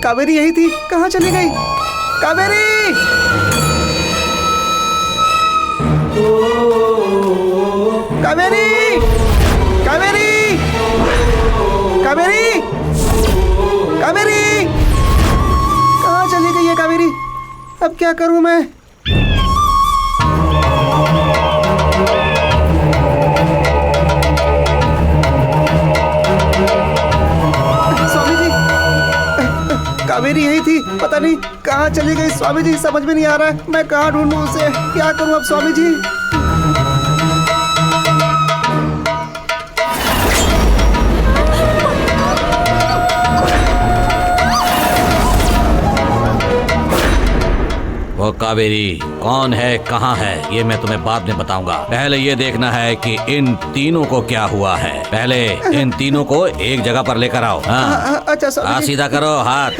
कावेरी यही थी, कहाँ चली गई? कावेरी! कावेरी! कावेरी! कावेरी! कावेरी! कहाँ चली गई है कावेरी? अब क्या करूं मैं? स्वामी जी, कावेरी यही थी, पता नहीं कहाँ चली गई। स्वामी जी, समझ में नहीं आ रहा है, मैं कहाँ ढूंढूं उसे? क्या करूं अब स्वामी जी? वो कावेरी कौन है, कहाँ है, ये मैं तुम्हें बाद में बताऊंगा। पहले ये देखना है कि इन तीनों को क्या हुआ है। पहले इन तीनों को एक जगह पर लेकर आओ। हाँ, अच्छा स्वामी जी। सीधा करो हाथ।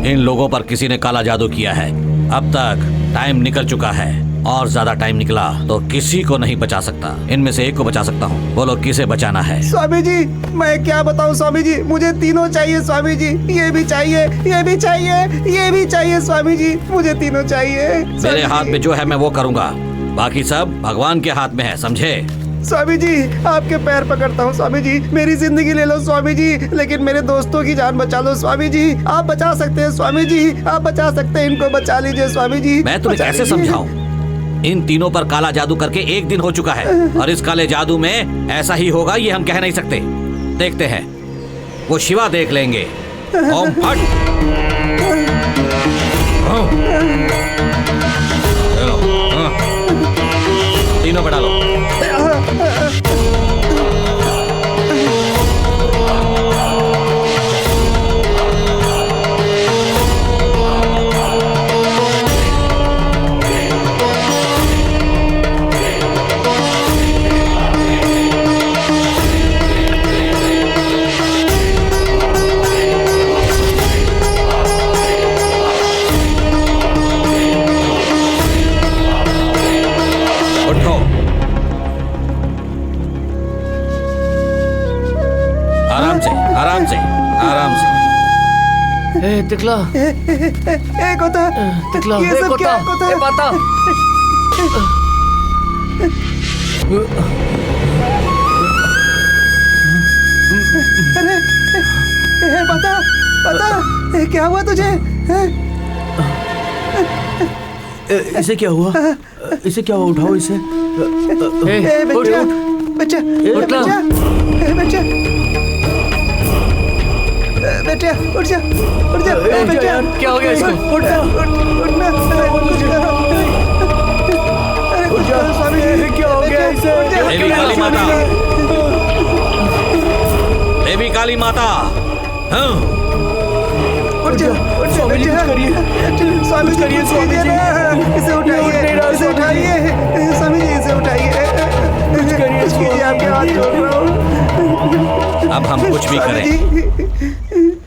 इन लोगों पर किसी ने काला जादू किया है। अब तक टाइम निकल चुका है और ज्यादा टाइम निकला तो किसी को नहीं बचा सकता। इनमें से एक को बचा सकता हूँ, बोलो किसे बचाना है? स्वामी जी, मैं क्या बताऊँ स्वामी जी, मुझे तीनों चाहिए स्वामी जी। ये भी चाहिए, ये भी चाहिए, ये भी चाहिए स्वामी जी, मुझे तीनों चाहिए। मेरे हाथ में जो है मैं वो करूँगा, बाकी सब भगवान के हाथ में है, समझे? स्वामी जी, आपके पैर पकड़ता हूँ स्वामी जी, मेरी जिंदगी ले लो स्वामी जी, लेकिन मेरे दोस्तों की जान बचा लो स्वामी जी। आप बचा सकते हैं स्वामी जी, आप बचा सकते हैं, इनको बचा लीजिए स्वामी जी। मैं तुम्हें कैसे समझाऊं? इन तीनों पर काला जादू करके एक दिन हो चुका है और इस काले जादू में ऐसा ही होगा ये हम कह नहीं सकते। देखते हैं, वो शिवा देख लेंगे। ओम फट। तीनों बढ़ा लो। आराम से। तिकला, एक होता, तिकला, ये सब क्या होता है? बता। अरे बता, क्या हुआ तुझे? इसे क्या हुआ? इसे क्या हुआ? उठाओ इसे। बच्चा, बच्चा, बच्चा, बच्चा, बेटा उठ जा, उठ जा, बेटा। क्या हो गया इसको? उठना, उठना, अरे कुछ करो स्वामी। क्या हो गया? देवी काली माता, देवी काली माता। हाँ। स्वामी जी करिए, स्वामी करिए, स्वामी जी इसे उठाइए, इसे उठाइए, स्वामी जी इसे उठाइए, कुछ करिए, आपके हाथ जोड़ रहा हूँ। अब हम कुछ भी करें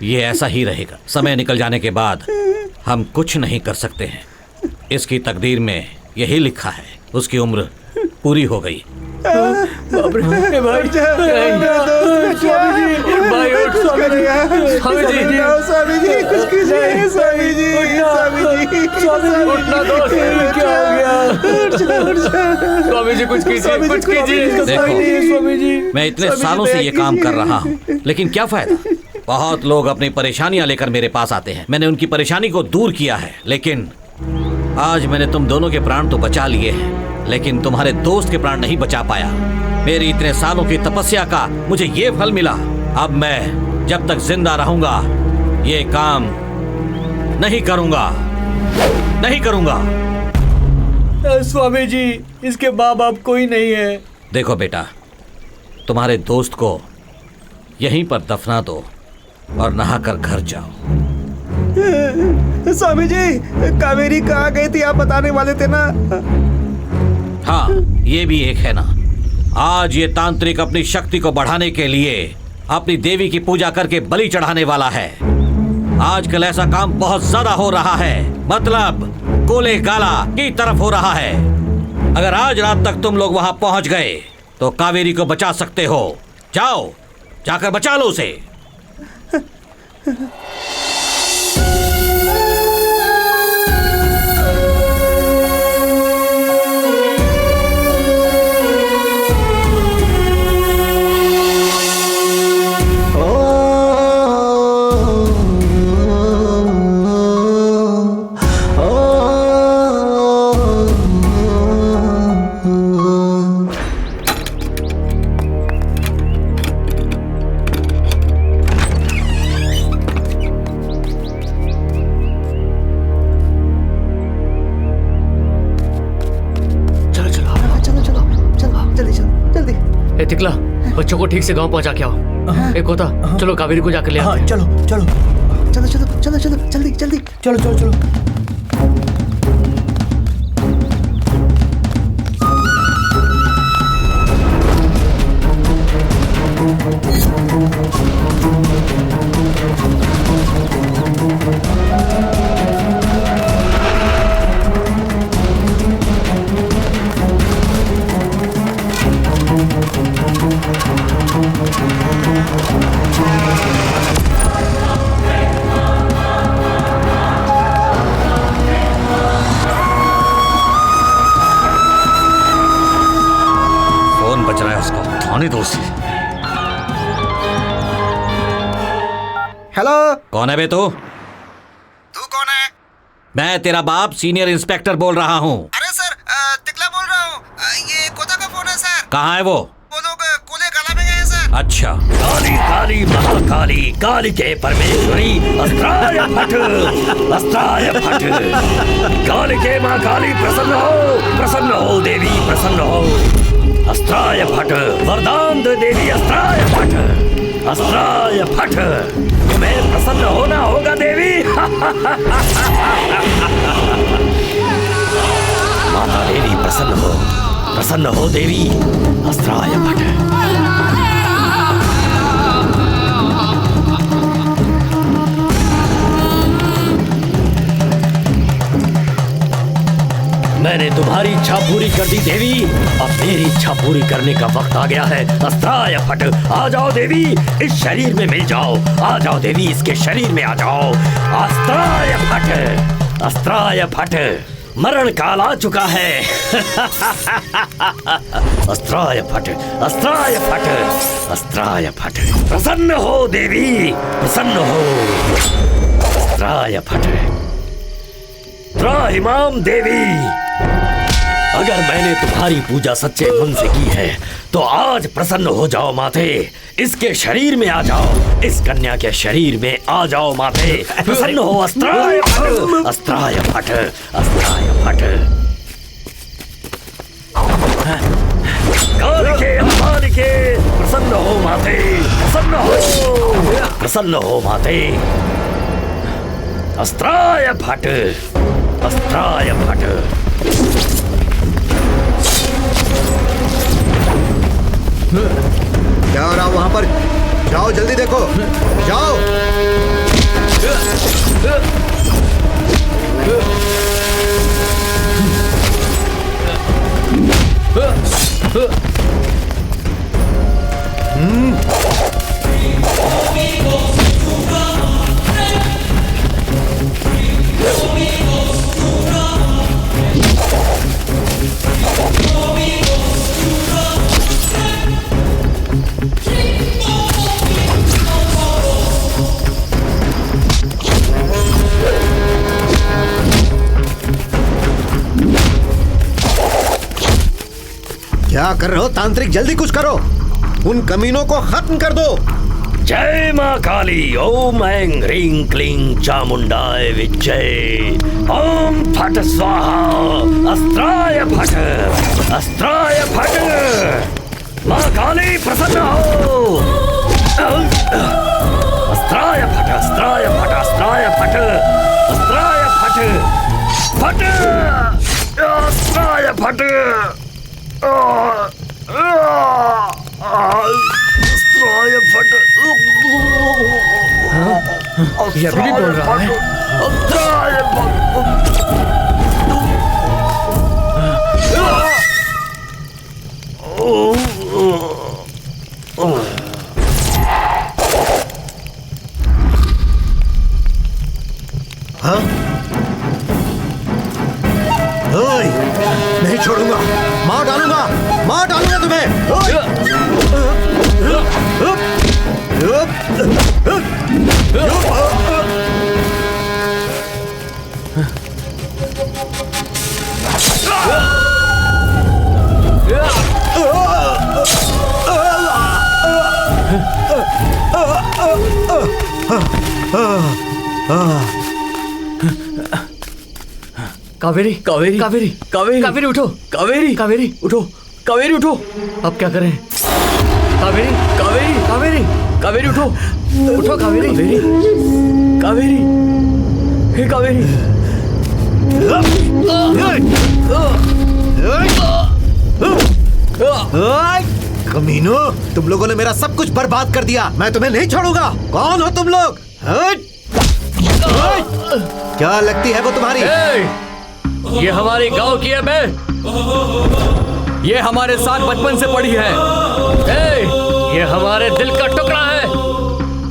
ये ऐसा ही रहेगा। समय निकल जाने के बाद हम कुछ नहीं कर सकते हैं। इसकी तकदीर में यही लिखा है। उसकी उम्र पूरी हो गई। बाप रे भाई, भाई उठ, स्वामी जी, स्वामी जी कुछ कीजिए, स्वामी जी, स्वामी जी, उठना दोस्त, क्या हो गया? स्वामी जी कुछ कीजिए, कुछ कीजिए। देखो, मैं इतने सालों से ये काम कर रहा हूँ, लेकिन क्या फायदा? बहुत लोग अपनी परेशानियां लेकर मेरे पास आते हैं। मैंने उनकी परेशानी को दूर किया है, लेकिन आज मैंने तुम दोनों के प्राण तो बचा लिए हैं, लेकिन तुम्हारे दोस्त के प्राण नहीं बचा पाया। मेरी इतने सालों की तपस्या का मुझे ये फल मिला। अब मैं जब तक जिंदा रहूंगा ये काम नहीं करूंगा, नहीं करूंगा। स्वामी जी, इसके माँ बाप कोई नहीं है। देखो बेटा, तुम्हारे दोस्त को यहीं पर दफना दो और नहाकर घर जाओ। स्वामी जी, कावेरी कहाँ गई थी, आप बताने वाले थे ना? हाँ, ये भी एक है ना। आज ये तांत्रिक अपनी शक्ति को बढ़ाने के लिए अपनी देवी की पूजा करके बलि चढ़ाने वाला है। आजकल ऐसा काम बहुत ज्यादा हो रहा है, मतलब कोले गाला की तरफ हो रहा है। अगर आज रात तक तुम लोग वहां पहुंच गए तो कावेरी को बचा सकते हो। जाओ, जाकर बचा लो उसे। तिकला, बच्चों को ठीक से गांव पहुंचा के आओ। एक होता, चलो कावेरी को जाकर ले आओ। चलो चलो चलो चलो चलो चलो, जल्दी जल्दी, चलो चलो चलो। हेलो, कौन है बे तू? तू कौन है? मैं तेरा बाप सीनियर इंस्पेक्टर बोल रहा हूँ। अरे सर, तिकला बोल रहा हूँ। ये कोता का फोन है सर। कहाँ है वो? वो लोग कोले गाला में गए हैं सर। अच्छा। काली काली महाकाली, काली के परमेश्वरी, अस्त्राय फट, अस्त्राय फट। काली के महाकाली प्रसन्न हो देवी, प्रसन्न हो। अस्त्राय फट, वरदान दे देवी, अस्त्राय फट, अस्त्राय फट। तुम्हें प्रसन्न होना होगा देवी। माता देवी प्रसन्न हो देवी, अस्त्राय फट। मैंने तुम्हारी इच्छा पूरी कर दी देवी, अब मेरी इच्छा पूरी करने का वक्त आ गया है। अस्त्राय फट, आ जाओ देवी, इस शरीर में मिल जाओ। आ जाओ देवी, इसके शरीर में आ जाओ। अस्त्राय फट, अस्त्राय फट, मरण काल आ चुका है। अस्त्राय फट, अस्त्राय फट, अस्त्राय फट। प्रसन्न हो देवी, प्रसन्न हो। अस्त्राय फट, त्राहिमाम देवी, अगर मैंने तुम्हारी पूजा सच्चे मन से की है तो आज प्रसन्न हो जाओ माते। इसके शरीर में आ जाओ, इस कन्या के शरीर में आ जाओ माते। प्रसन्न हो। अस्त्राय फट, अस्त्राय फट, अस्त्राय फट। कालिके अम्बालिके प्रसन्न हो माते, प्रसन्न हो माते। अस्त्राय फट, अस्त्राय फट। क्या हो रहा वहां पर? जाओ जल्दी देखो, जाओ। क्या कर रहे हो तांत्रिक? जल्दी कुछ करो, उन कमीनों को खत्म कर दो। जय मां काली। ओम ऐं ह्रीं क्लीं चामुंडाय विच्चे। ओम फट स्वाहा। अस्त्राय फट, अस्त्राय फट। मां काली प्रसन्न हो। अस्त्राय फट, अस्त्राय फट, अस्त्राय फट, अस्त्राय फट, फट, अस्त्राय फट। अस्त्राय फट। ये अभी भी बोल रहा है। अस्त्राय फट। हाँ? ओए, नहीं छोड़ूंगा, मार डालूंगा, मार डालूंगा तुम्हें। कावेरी, कावेरी, कावेरी, कावेरी, कावेरी उठो, कावेरी, कावेरी उठो, कावेरी उठो। अब क्या करें? कावेरी, कावेरी, कावेरी, कावेरी उठो, उठो कावेरी, कावेरी, हे कावेरी। कमीनो, तुम लोगों ने मेरा सब कुछ बर्बाद कर दिया। मैं तुम्हें नहीं छोड़ूंगा। कौन हो तुम लोग? क्या लगती है वो तुम्हारी? ये हमारी गांव की है बे। ये हमारे साथ बचपन से पड़ी है। ये हमारे दिल का टुकड़ा है।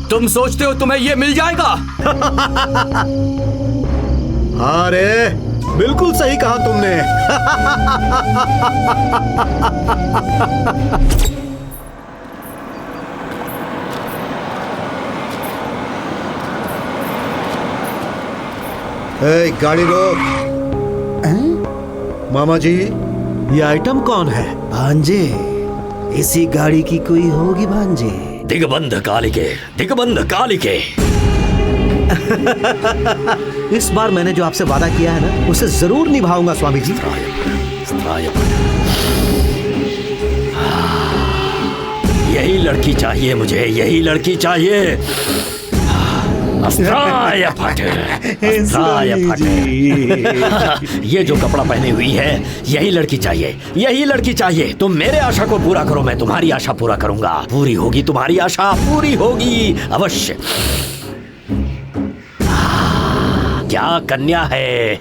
तुम सोचते हो तुम्हें ये मिल जाएगा? अरे बिल्कुल सही कहा तुमने। ए, गाड़ी रोक। मामा जी, ये आइटम कौन है? भांजे, इसी गाड़ी की कोई होगी भांजे। दिग्बंध कालिके, दिग्बंध कालिके। इस बार मैंने जो आपसे वादा किया है ना, उसे जरूर निभाऊंगा स्वामी जी। यही लड़की चाहिए मुझे, यही लड़की चाहिए। अस्त्राय फट, अस्त्राय फट। ये जो कपड़ा पहनी हुई है, यही लड़की चाहिए, यही लड़की चाहिए। तुम मेरे आशा को पूरा करो, मैं तुम्हारी आशा पूरा करूंगा। पूरी होगी तुम्हारी आशा, पूरी होगी अवश्य। क्या कन्या है।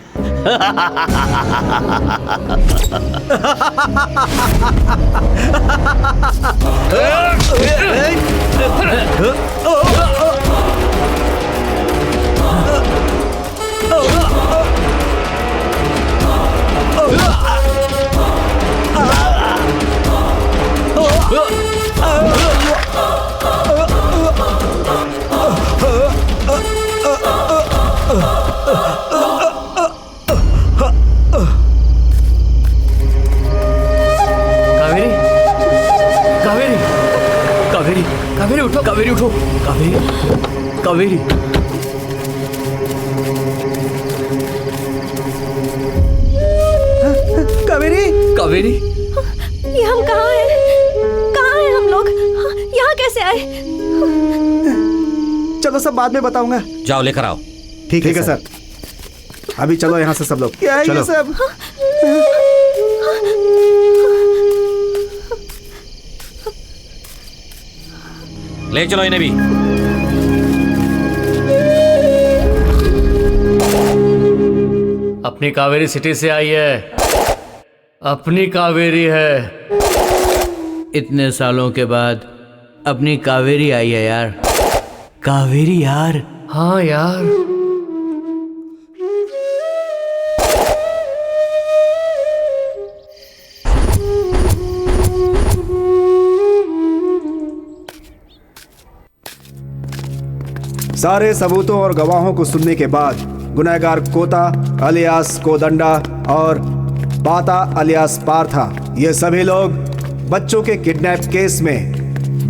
कावेरी उठो, कावेरी उठो, कावेरी, कावेरी। कावेरी, कावेरी, ये हम सब बाद में बताऊंगा। जाओ लेकर आओ। ठीक है सर। अभी चलो यहाँ से सब लोग। क्या है चलो। ये सब? ले चलो इन्हें भी। अपनी कावेरी सिटी से आई है, अपनी कावेरी है। इतने सालों के बाद अपनी कावेरी आई है यार। कावेरी यार। हाँ यार। सारे सबूतों और गवाहों को सुनने के बाद गुनहगार कोता अलियास कोदंडा और पाता अलियास पार्था, ये सभी लोग बच्चों के किडनैप केस में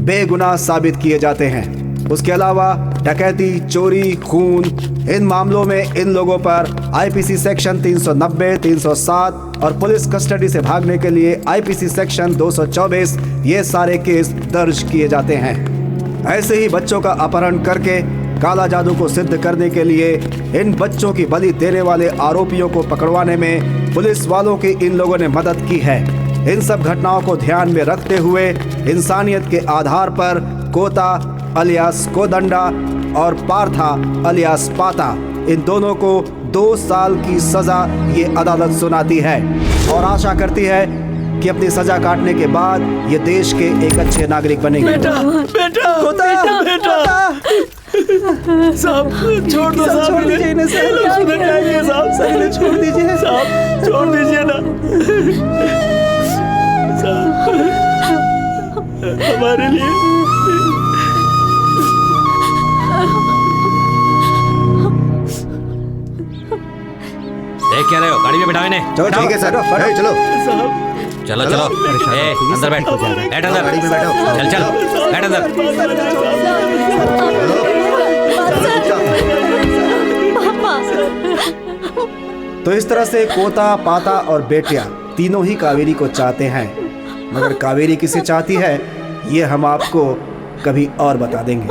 बेगुनाह साबित किए जाते हैं। उसके अलावा डकैती, चोरी, खून, इन मामलों में इन लोगों पर आईपीसी सेक्शन 390, 307 और पुलिस कस्टडी से भागने के लिए आईपीसी सेक्शन 224 ये सारे केस दर्ज किए जाते हैं। ऐसे ही बच्चों का अपहरण करके काला जादू को सिद्ध करने के लिए इन बच्चों की बलि देने वाले आरोपियों को पकड़वाने में पुलिस वालों की इन लोगों ने मदद की है। इन सब घटनाओं को ध्यान में रखते हुए इंसानियत के आधार पर कोता अलियास कोदंडा और पार्था अलियास पाता, इन दोनों को 2 साल की सजा ये अदालत सुनाती है और आशा करती है कि अपनी सजा काटने के बाद ये देश के एक अच्छे नागरिक बनेंगे। बेटा कोता, बेटा। साहब छोड़ दो साहब, छोड़ दीजिए इन्हें सर। साहब इन्हें छोड़ दीजिए साहब, छोड़ दीजिए ना साहब, हमारे लिए। देख क्या रहे हो? गाड़ी में बैठाओ इन्हें। चलो ठीक है सर। चलो चलो चलो। ए, अंदर बैठ। बैठ अंदर। गाड़ी में बैठो। चल चल बैठ अंदर। तो इस तरह से कोता, पाता और बेटिया तीनों ही कावेरी को चाहते हैं, मगर कावेरी किसे चाहती है ये हम आपको कभी और बता देंगे।